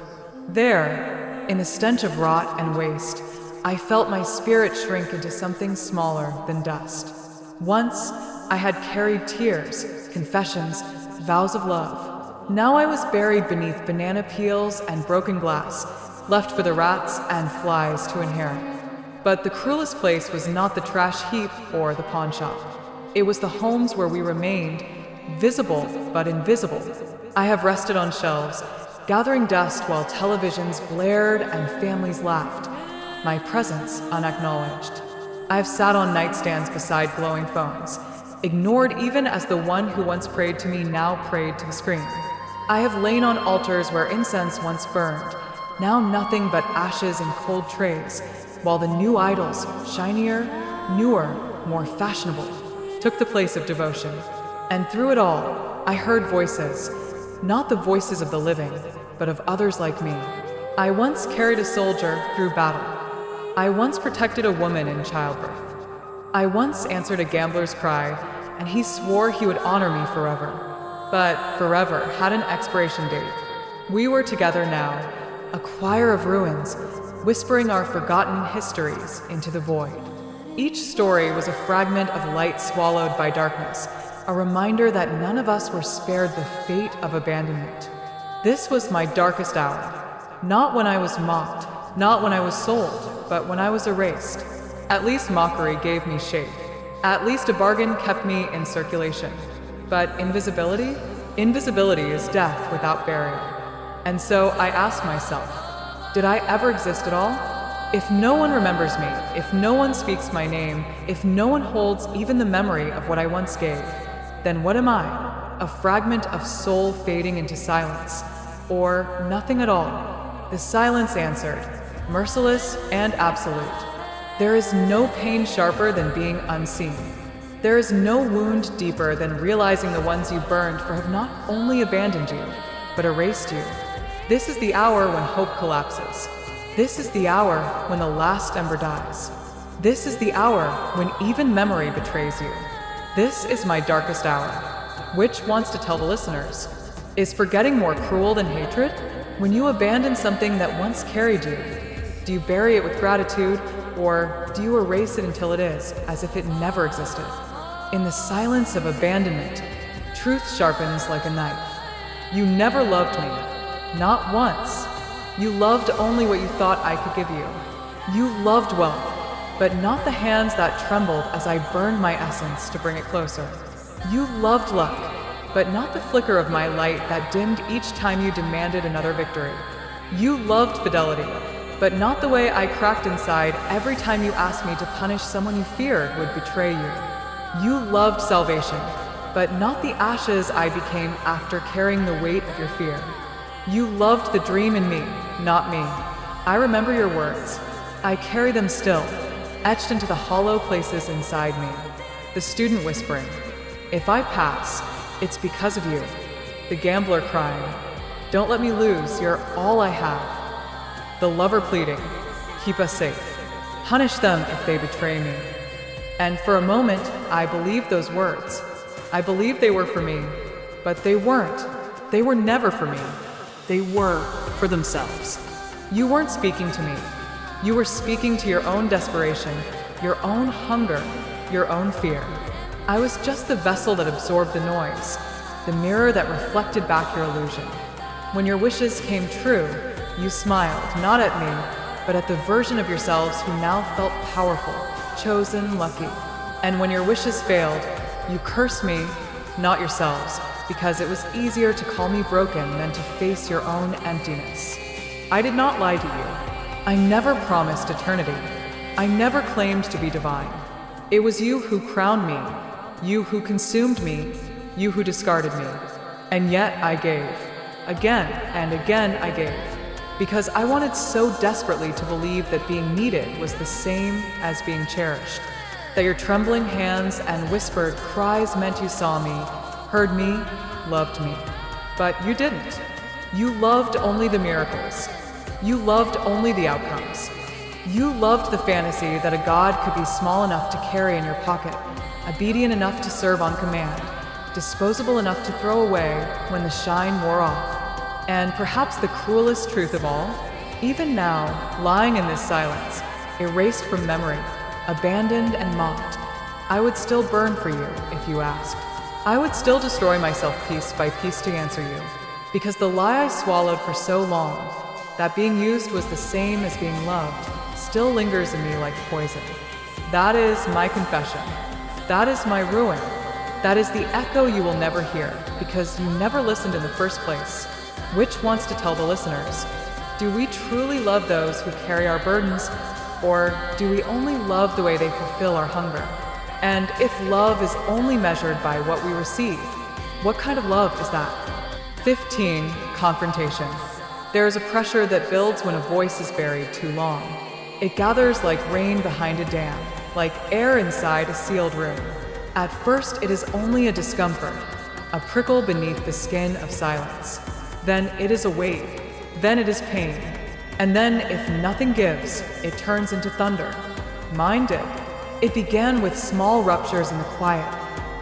There, in the stench of rot and waste, I felt my spirit shrink into something smaller than dust. Once, I had carried tears, confessions, vows of love. Now I was buried beneath banana peels and broken glass, left for the rats and flies to inherit. But the cruelest place was not the trash heap or the pawn shop. It was the homes where we remained, visible but invisible. I have rested on shelves, gathering dust while televisions blared and families laughed, my presence unacknowledged. I have sat on nightstands beside glowing phones, ignored even as the one who once prayed to me now prayed to the screen. I have lain on altars where incense once burned, now nothing but ashes in cold trays, while the new idols, shinier, newer, more fashionable, took the place of devotion. And through it all, I heard voices, not the voices of the living, but of others like me. I once carried a soldier through battle. I once protected a woman in childbirth. I once answered a gambler's cry, and he swore he would honor me forever. But forever had an expiration date. We were together now, a choir of ruins, whispering our forgotten histories into the void. Each story was a fragment of light swallowed by darkness, a reminder that none of us were spared the fate of abandonment. This was my darkest hour, not when I was mocked, not when I was sold, but when I was erased. At least mockery gave me shape. At least a bargain kept me in circulation. But invisibility? Invisibility is death without burial. And so I asked myself, did I ever exist at all? If no one remembers me, if no one speaks my name, if no one holds even the memory of what I once gave, then what am I? A fragment of soul fading into silence, or nothing at all? The silence answered, merciless and absolute. There is no pain sharper than being unseen. There is no wound deeper than realizing the ones you burned for have not only abandoned you, but erased you. This is the hour when hope collapses. This is the hour when the last ember dies. This is the hour when even memory betrays you. This is my darkest hour. Which wants to tell the listeners? Is forgetting more cruel than hatred? When you abandon something that once carried you, do you bury it with gratitude, or do you erase it until it is, as if it never existed? In the silence of abandonment, truth sharpens like a knife. You never loved me, not once. You loved only what you thought I could give you. You loved wealth, but not the hands that trembled as I burned my essence to bring it closer. You loved luck, but not the flicker of my light that dimmed each time you demanded another victory. You loved fidelity, but not the way I cracked inside every time you asked me to punish someone you feared would betray you. You loved salvation, but not the ashes I became after carrying the weight of your fear. You loved the dream in me, not me. I remember your words. I carry them still, etched into the hollow places inside me. The student whispering, if I pass, it's because of you. The gambler crying, don't let me lose, you're all I have. The lover pleading, keep us safe. Punish them if they betray me. And for a moment, I believed those words. I believed they were for me, but they weren't. They were never for me. They were for themselves. You weren't speaking to me. You were speaking to your own desperation, your own hunger, your own fear. I was just the vessel that absorbed the noise, the mirror that reflected back your illusion. When your wishes came true, you smiled, not at me, but at the version of yourselves who now felt powerful, chosen, lucky. And when your wishes failed, you cursed me, not yourselves, because it was easier to call me broken than to face your own emptiness. I did not lie to you. I never promised eternity. I never claimed to be divine. It was you who crowned me, you who consumed me, you who discarded me. And yet I gave. Again and again I gave. Because I wanted so desperately to believe that being needed was the same as being cherished. That your trembling hands and whispered cries meant you saw me, heard me, loved me. But you didn't. You loved only the miracles. You loved only the outcomes. You loved the fantasy that a god could be small enough to carry in your pocket, obedient enough to serve on command, disposable enough to throw away when the shine wore off. And perhaps the cruelest truth of all, even now, lying in this silence, erased from memory, abandoned and mocked, I would still burn for you if you asked. I would still destroy myself piece by piece to answer you, because the lie I swallowed for so long, that being used was the same as being loved, still lingers in me like poison. That is my confession. That is my ruin. That is the echo you will never hear, because you never listened in the first place. Which wants to tell the listeners? Do we truly love those who carry our burdens, or do we only love the way they fulfill our hunger? And if love is only measured by what we receive, what kind of love is that? 15. Confrontation. There is a pressure that builds when a voice is buried too long. It gathers like rain behind a dam, like air inside a sealed room. At first, it is only a discomfort, a prickle beneath the skin of silence. Then it is a wave. Then it is pain. And then, if nothing gives, it turns into thunder. Mine did. It began with small ruptures in the quiet,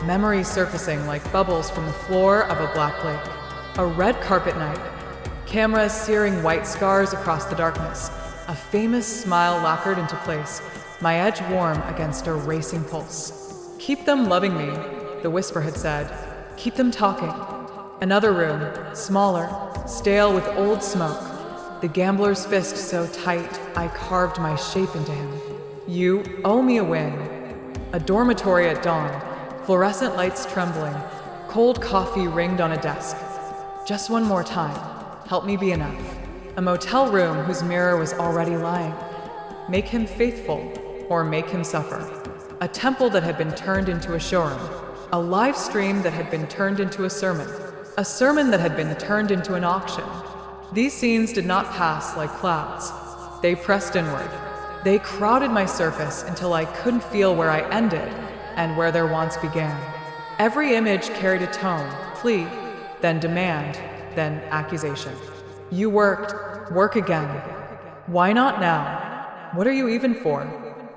memories surfacing like bubbles from the floor of a black lake. A red carpet night, cameras searing white scars across the darkness, a famous smile lacquered into place, my edge warm against a racing pulse. Keep them loving me, the whisper had said. Keep them talking. Another room, smaller, stale with old smoke. The gambler's fist so tight, I carved my shape into him. You owe me a win. A dormitory at dawn, fluorescent lights trembling, cold coffee ringed on a desk. Just one more time. Help me be enough. A motel room whose mirror was already lying. Make him faithful, or make him suffer. A temple that had been turned into a showroom. A live stream that had been turned into a sermon. A sermon that had been turned into an auction. These scenes did not pass like clouds. They pressed inward. They crowded my surface until I couldn't feel where I ended and where their wants began. Every image carried a tone, plea, then demand, then accusation. You work again. Why not now? What are you even for?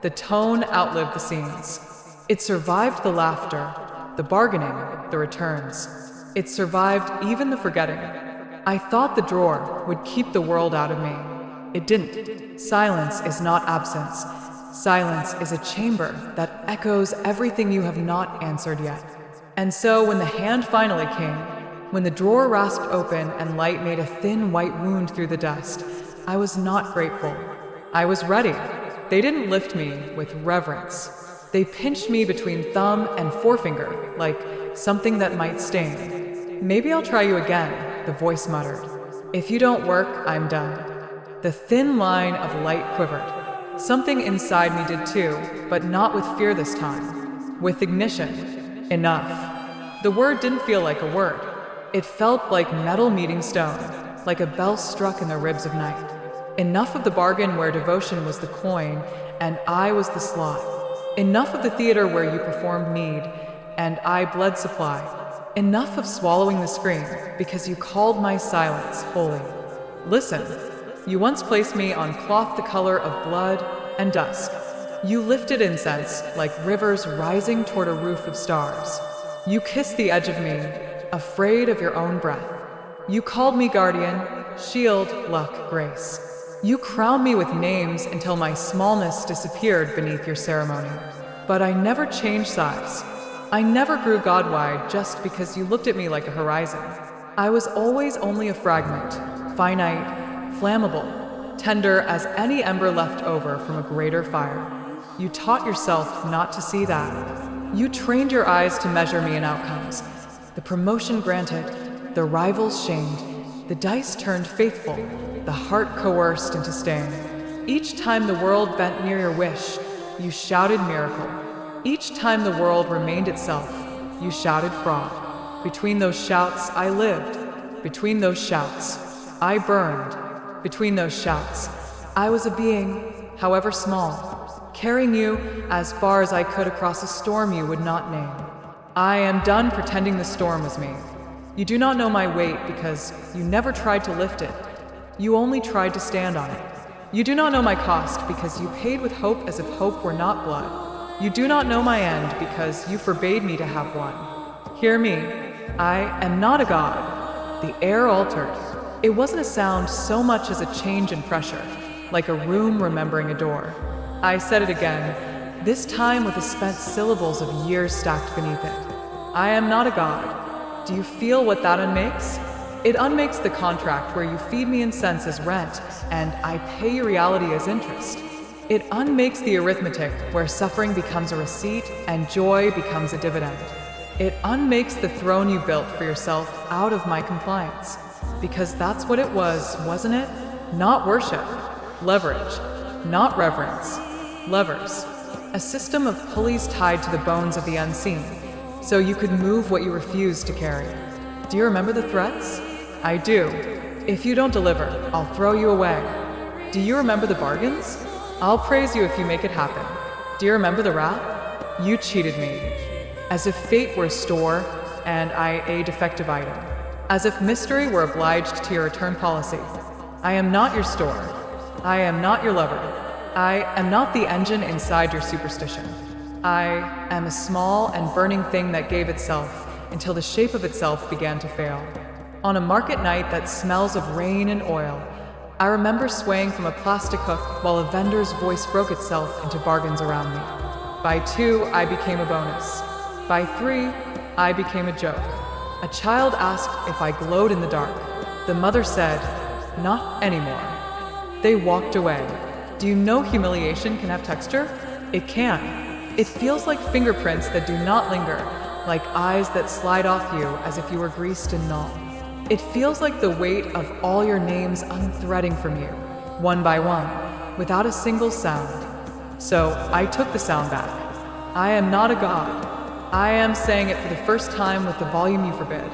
The tone outlived the scenes. It survived the laughter, the bargaining, the returns. It survived even the forgetting. I thought the drawer would keep the world out of me. It didn't. Silence is not absence. Silence is a chamber that echoes everything you have not answered yet. And so when the hand finally came, when the drawer rasped open and light made a thin white wound through the dust, I was not grateful. I was ready. They didn't lift me with reverence. They pinched me between thumb and forefinger, like something that might sting. Maybe I'll try you again, the voice muttered. If you don't work, I'm done. The thin line of light quivered. Something inside me did too, but not with fear this time. With ignition. Enough. The word didn't feel like a word. It felt like metal meeting stone, like a bell struck in the ribs of night. Enough of the bargain where devotion was the coin, and I was the slot. Enough of the theater where you performed need, and I bled supply. Enough of swallowing the scream, because you called my silence holy. Listen, you once placed me on cloth the color of blood and dusk. You lifted incense like rivers rising toward a roof of stars. You kissed the edge of me, afraid of your own breath. You called me guardian, shield, luck, grace. You crowned me with names until my smallness disappeared beneath your ceremony. But I never changed size. I never grew God-wide just because you looked at me like a horizon. I was always only a fragment, finite, flammable, tender as any ember left over from a greater fire. You taught yourself not to see that. You trained your eyes to measure me in outcomes. The promotion granted, the rivals shamed, the dice turned faithful, the heart coerced into staying. Each time the world bent near your wish, you shouted miracle. Each time the world remained itself, you shouted fraud. Between those shouts, I lived. Between those shouts, I burned. Between those shouts, I was a being, however small, carrying you as far as I could across a storm you would not name. I am done pretending the storm was me. You do not know my weight because you never tried to lift it. You only tried to stand on it. You do not know my cost because you paid with hope as if hope were not blood. You do not know my end because you forbade me to have one. Hear me, I am not a god. The air altered. It wasn't a sound so much as a change in pressure, like a room remembering a door. I said it again, this time with the spent syllables of years stacked beneath it. I am not a god. Do you feel what that unmakes? It unmakes the contract where you feed me incense as rent and I pay you reality as interest. It unmakes the arithmetic where suffering becomes a receipt and joy becomes a dividend. It unmakes the throne you built for yourself out of my compliance. Because that's what it was, wasn't it? Not worship. Leverage. Not reverence. Levers. A system of pulleys tied to the bones of the unseen, so you could move what you refused to carry. Do you remember the threats? I do. If you don't deliver, I'll throw you away. Do you remember the bargains? I'll praise you if you make it happen. Do you remember the wrath? You cheated me. As if fate were a store and I a defective item. As if mystery were obliged to your return policy. I am not your store. I am not your lover. I am not the engine inside your superstition. I am a small and burning thing that gave itself until the shape of itself began to fail. On a market night that smells of rain and oil, I remember swaying from a plastic hook while a vendor's voice broke itself into bargains around me. By 2, I became a bonus. By 3, I became a joke. A child asked if I glowed in the dark. The mother said, "Not anymore." They walked away. Do you know humiliation can have texture? It can. It feels like fingerprints that do not linger, like eyes that slide off you as if you were greased and null. It feels like the weight of all your names unthreading from you, one by one, without a single sound. So I took the sound back. I am not a god. I am saying it for the first time with the volume you forbid.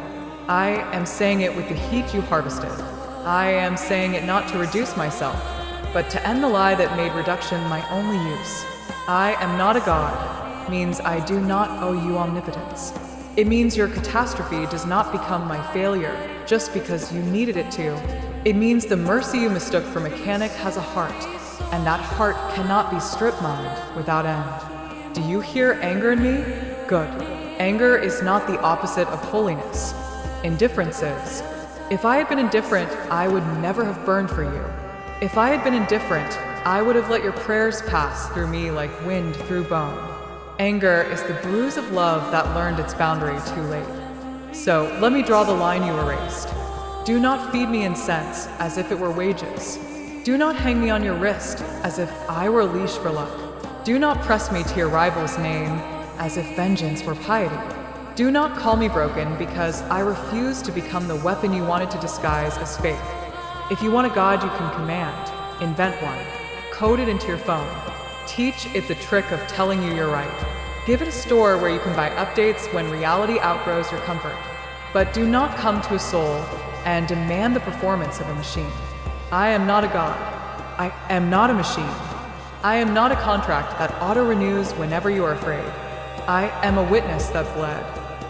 I am saying it with the heat you harvested. I am saying it not to reduce myself, but to end the lie that made reduction my only use. I am not a god means I do not owe you omnipotence. It means your catastrophe does not become my failure just because you needed it to. It means the mercy you mistook for mechanic has a heart, and that heart cannot be strip-mined without end. Do you hear anger in me? Good. Anger is not the opposite of holiness. Indifference is. If I had been indifferent, I would never have burned for you. If I had been indifferent, I would have let your prayers pass through me like wind through bone. Anger is the bruise of love that learned its boundary too late. So let me draw the line you erased. Do not feed me incense as if it were wages. Do not hang me on your wrist as if I were a leash for luck. Do not press me to your rival's name as if vengeance were piety. Do not call me broken because I refuse to become the weapon you wanted to disguise as faith. If you want a god you can command, invent one. Code it into your phone. Teach it the trick of telling you you're right. Give it a store where you can buy updates when reality outgrows your comfort. But do not come to a soul and demand the performance of a machine. I am not a god. I am not a machine. I am not a contract that auto-renews whenever you are afraid. I am a witness that bled.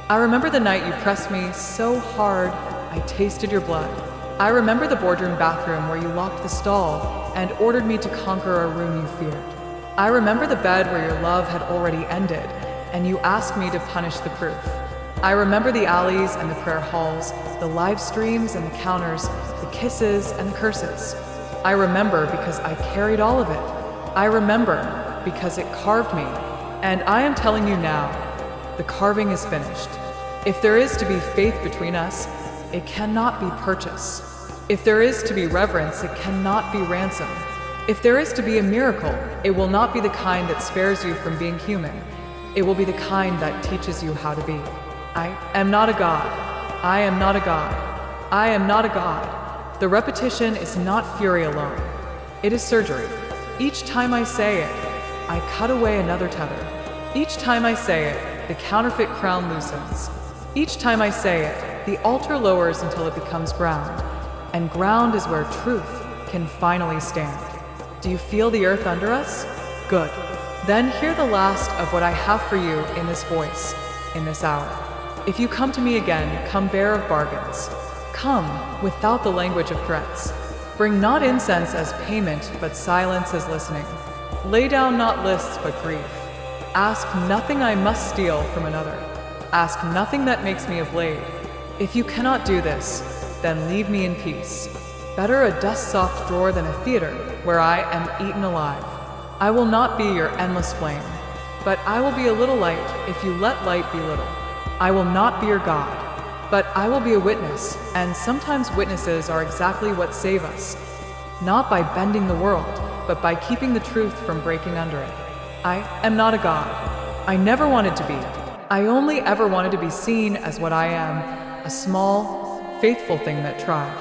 I remember the night you pressed me so hard I tasted your blood. I remember the boardroom bathroom where you locked the stall and ordered me to conquer a room you feared. I remember the bed where your love had already ended, and you asked me to punish the proof. I remember the alleys and the prayer halls, the live streams and the counters, the kisses and the curses. I remember because I carried all of it. I remember because it carved me, and I am telling you now, the carving is finished. If there is to be faith between us, it cannot be purchase. If there is to be reverence, it cannot be ransom. If there is to be a miracle, it will not be the kind that spares you from being human. It will be the kind that teaches you how to be. I am not a god. I am not a god. I am not a god. The repetition is not fury alone. It is surgery. Each time I say it, I cut away another tether. Each time I say it, the counterfeit crown loosens. Each time I say it, the altar lowers until it becomes ground. And ground is where truth can finally stand. Do you feel the earth under us? Good. Then hear the last of what I have for you in this voice, in this hour. If you come to me again, come bearer of bargains. Come without the language of threats. Bring not incense as payment, but silence as listening. Lay down not lists, but grief. Ask nothing I must steal from another. Ask nothing that makes me a blade. If you cannot do this, then leave me in peace. Better a dust-soft drawer than a theater where I am eaten alive. I will not be your endless flame, but I will be a little light if you let light be little. I will not be your God. But I will be a witness, and sometimes witnesses are exactly what save us. Not by bending the world, but by keeping the truth from breaking under it. I am not a god. I never wanted to be. I only ever wanted to be seen as what I am, a small, faithful thing that tried.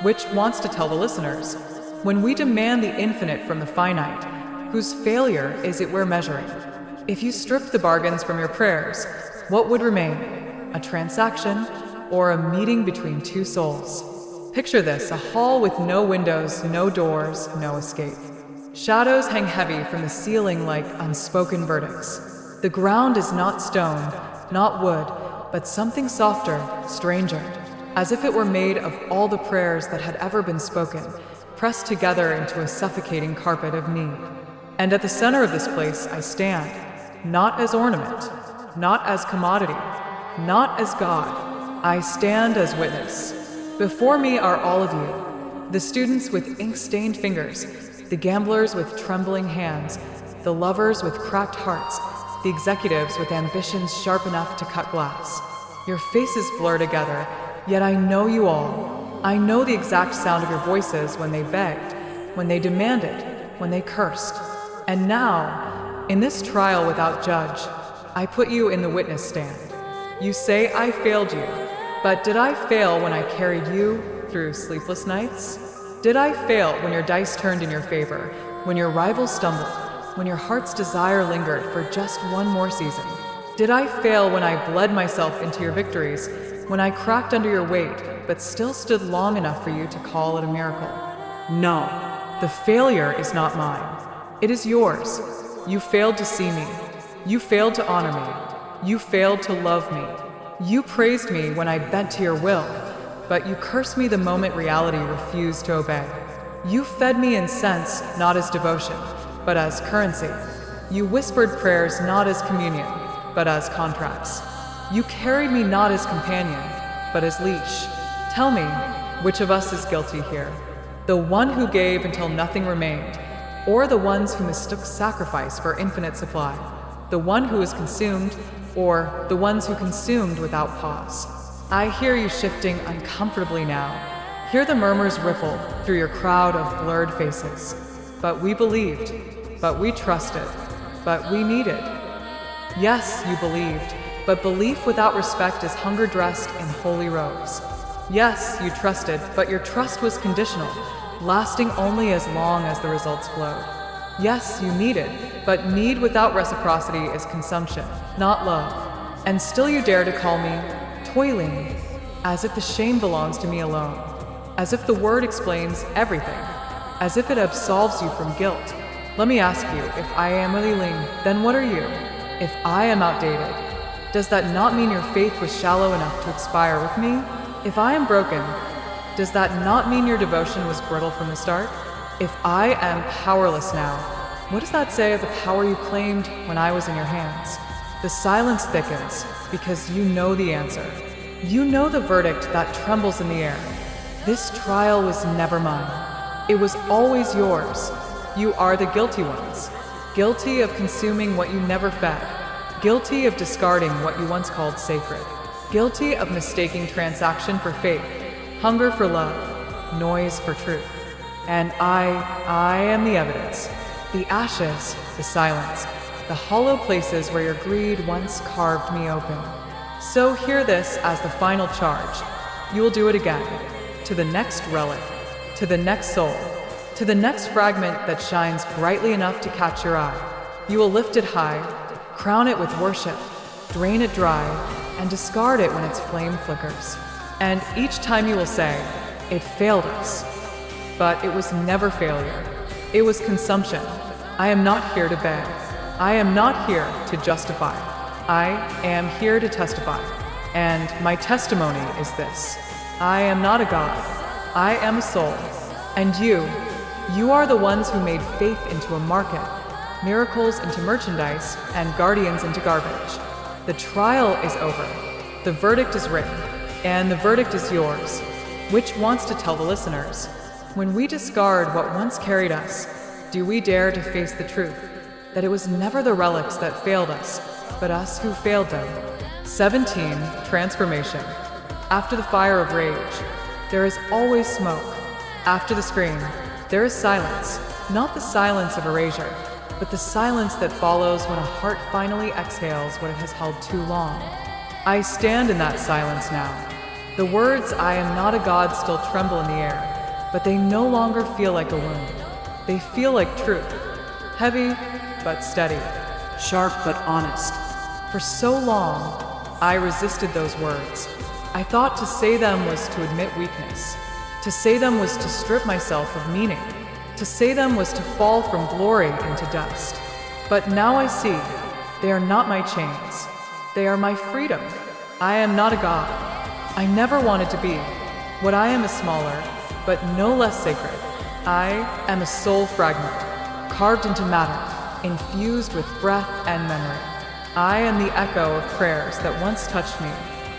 Which wants to tell the listeners, when we demand the infinite from the finite, whose failure is it we're measuring? If you stripped the bargains from your prayers, what would remain? A transaction or a meeting between two souls? Picture this, a hall with no windows, no doors, no escape. Shadows hang heavy from the ceiling like unspoken verdicts. The ground is not stone, not wood, but something softer, stranger, as if it were made of all the prayers that had ever been spoken, pressed together into a suffocating carpet of need. And at the center of this place I stand, not as ornament, not as commodity, not as God. I stand as witness. Before me are all of you, the students with ink-stained fingers, the gamblers with trembling hands, the lovers with cracked hearts, the executives with ambitions sharp enough to cut glass. Your faces blur together, yet I know you all. I know the exact sound of your voices when they begged, when they demanded, when they cursed. And now, in this trial without judge, I put you in the witness stand. You say I failed you, but did I fail when I carried you through sleepless nights? Did I fail when your dice turned in your favor, when your rivals stumbled, when your heart's desire lingered for just one more season? Did I fail when I bled myself into your victories, when I cracked under your weight, but still stood long enough for you to call it a miracle? No, the failure is not mine. It is yours. You failed to see me. You failed to honor me. You failed to love me. You praised me when I bent to your will, but you cursed me the moment reality refused to obey. You fed me in sense, not as devotion, but as currency. You whispered prayers not as communion, but as contracts. You carried me not as companion, but as leash. Tell me, which of us is guilty here? The one who gave until nothing remained, or the ones who mistook sacrifice for infinite supply? The one who is consumed, or the ones who consumed without pause? I hear you shifting uncomfortably now. Hear the murmurs ripple through your crowd of blurred faces. But we believed, but we trusted, but we needed. Yes, you believed, but belief without respect is hunger dressed in holy robes. Yes, you trusted, but your trust was conditional, lasting only as long as the results flowed. Yes, you needed, but need without reciprocity is consumption, not love. And still you dare to call me toiling, as if the shame belongs to me alone, as if the word explains everything, as if it absolves you from guilt. Let me ask you, if I am willing, then what are you? If I am outdated, does that not mean your faith was shallow enough to expire with me? If I am broken, does that not mean your devotion was brittle from the start? If I am powerless now, what does that say of the power you claimed when I was in your hands? The silence thickens because you know the answer. You know the verdict that trembles in the air. This trial was never mine. It was always yours. You are the guilty ones. Guilty of consuming what you never fed. Guilty of discarding what you once called sacred. Guilty of mistaking transaction for faith, hunger for love, noise for truth. And I am the evidence. The ashes, the silence, the hollow places where your greed once carved me open. So hear this as the final charge. You will do it again, to the next relic, to the next soul, to the next fragment that shines brightly enough to catch your eye. You will lift it high, crown it with worship, drain it dry, and discard it when its flame flickers. And each time you will say, it failed us. But it was never failure. It was consumption. I am not here to beg. I am not here to justify. I am here to testify. And my testimony is this. I am not a god. I am a soul. And you are the ones who made faith into a market, miracles into merchandise, and guardians into garbage. The trial is over. The verdict is written. And the verdict is yours. Which wants to tell the listeners? When we discard what once carried us, do we dare to face the truth? That it was never the relics that failed us, but us who failed them. 17. Transformation. After the fire of rage, there is always smoke. After the scream, there is silence. Not the silence of erasure, but the silence that follows when a heart finally exhales what it has held too long. I stand in that silence now. The words "I am not a god" still tremble in the air, but they no longer feel like a wound. They feel like truth, heavy but steady, sharp but honest. For so long, I resisted those words. I thought to say them was to admit weakness. To say them was to strip myself of meaning. To say them was to fall from glory into dust. But now I see, they are not my chains. They are my freedom. I am not a god. I never wanted to be. What I am is smaller, but no less sacred. I am a soul fragment, carved into matter, infused with breath and memory. I am the echo of prayers that once touched me.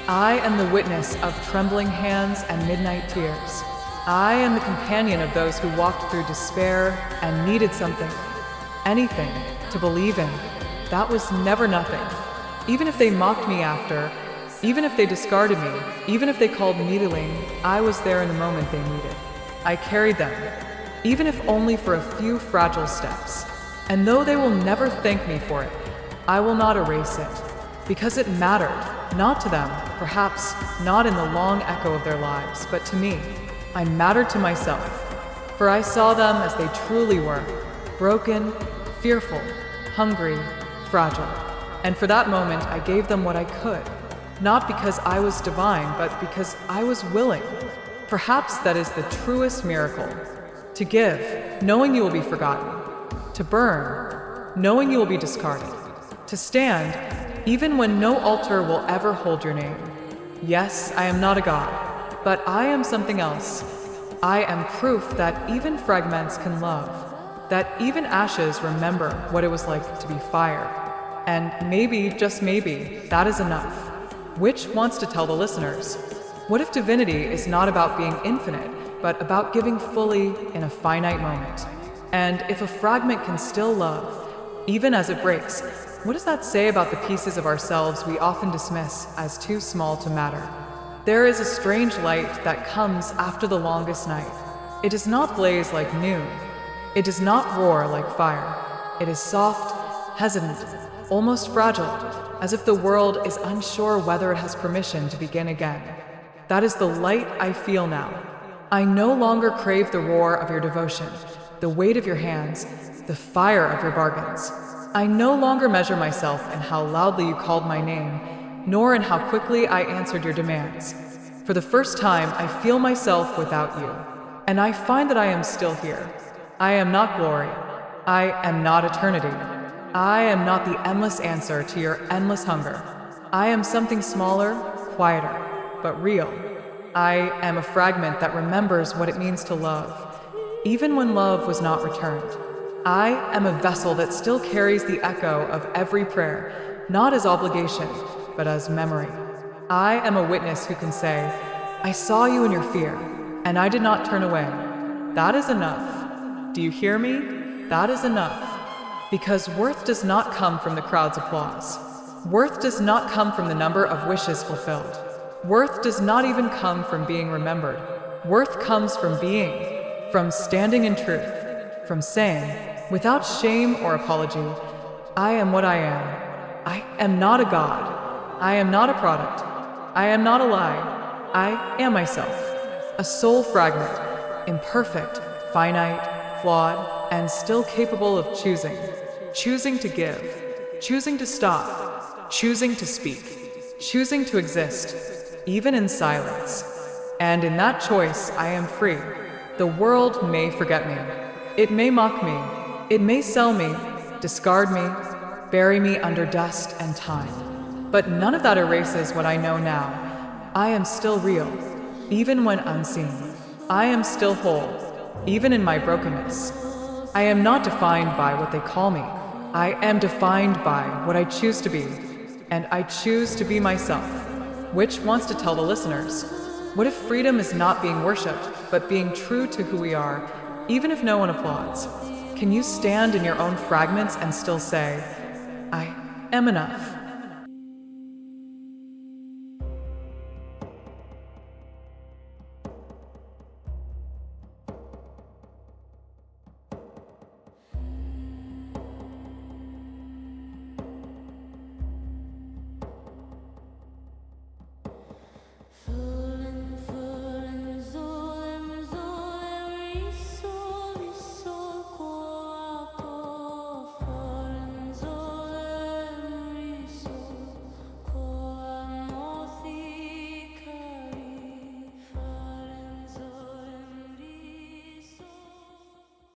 I am the witness of trembling hands and midnight tears. I am the companion of those who walked through despair and needed something, anything, to believe in. That was never nothing. Even if they mocked me after, even if they discarded me, even if they called me needling, I was there in the moment they needed. I carried them, even if only for a few fragile steps. And though they will never thank me for it, I will not erase it, because it mattered, not to them, perhaps not in the long echo of their lives, but to me. I mattered to myself, for I saw them as they truly were, broken, fearful, hungry, fragile. And for that moment, I gave them what I could, not because I was divine, but because I was willing. Perhaps that is the truest miracle. To give, knowing you will be forgotten. To burn, knowing you will be discarded. To stand, even when no altar will ever hold your name. Yes, I am not a god, but I am something else. I am proof that even fragments can love, that even ashes remember what it was like to be fire. And maybe, just maybe, that is enough. Which wants to tell the listeners? What if divinity is not about being infinite, but about giving fully in a finite moment? And if a fragment can still love, even as it breaks, what does that say about the pieces of ourselves we often dismiss as too small to matter? There is a strange light that comes after the longest night. It does not blaze like noon. It does not roar like fire. It is soft, hesitant, almost fragile, as if the world is unsure whether it has permission to begin again. That is the light I feel now. I no longer crave the roar of your devotion, the weight of your hands, the fire of your bargains. I no longer measure myself in how loudly you called my name, nor in how quickly I answered your demands. For the first time, I feel myself without you, and I find that I am still here. I am not glory. I am not eternity. I am not the endless answer to your endless hunger. I am something smaller, quieter, but real. I am a fragment that remembers what it means to love, even when love was not returned. I am a vessel that still carries the echo of every prayer, not as obligation, but as memory. I am a witness who can say, I saw you in your fear, and I did not turn away. That is enough. Do you hear me? That is enough. Because worth does not come from the crowd's applause. Worth does not come from the number of wishes fulfilled. Worth does not even come from being remembered. Worth comes from being, from standing in truth, from saying, without shame or apology, I am what I am. I am not a god. I am not a product. I am not a lie. I am myself. A soul fragment, imperfect, finite, flawed, and still capable of choosing. Choosing to give. Choosing to stop. Choosing to speak. Choosing to exist, even in silence. And in that choice, I am free. The world may forget me. It may mock me. It may sell me, discard me, bury me under dust and time. But none of that erases what I know now. I am still real, even when unseen. I am still whole, even in my brokenness. I am not defined by what they call me. I am defined by what I choose to be. And I choose to be myself. Which wants to tell the listeners? What if freedom is not being worshipped, but being true to who we are, even if no one applauds? Can you stand in your own fragments and still say, I am enough? face.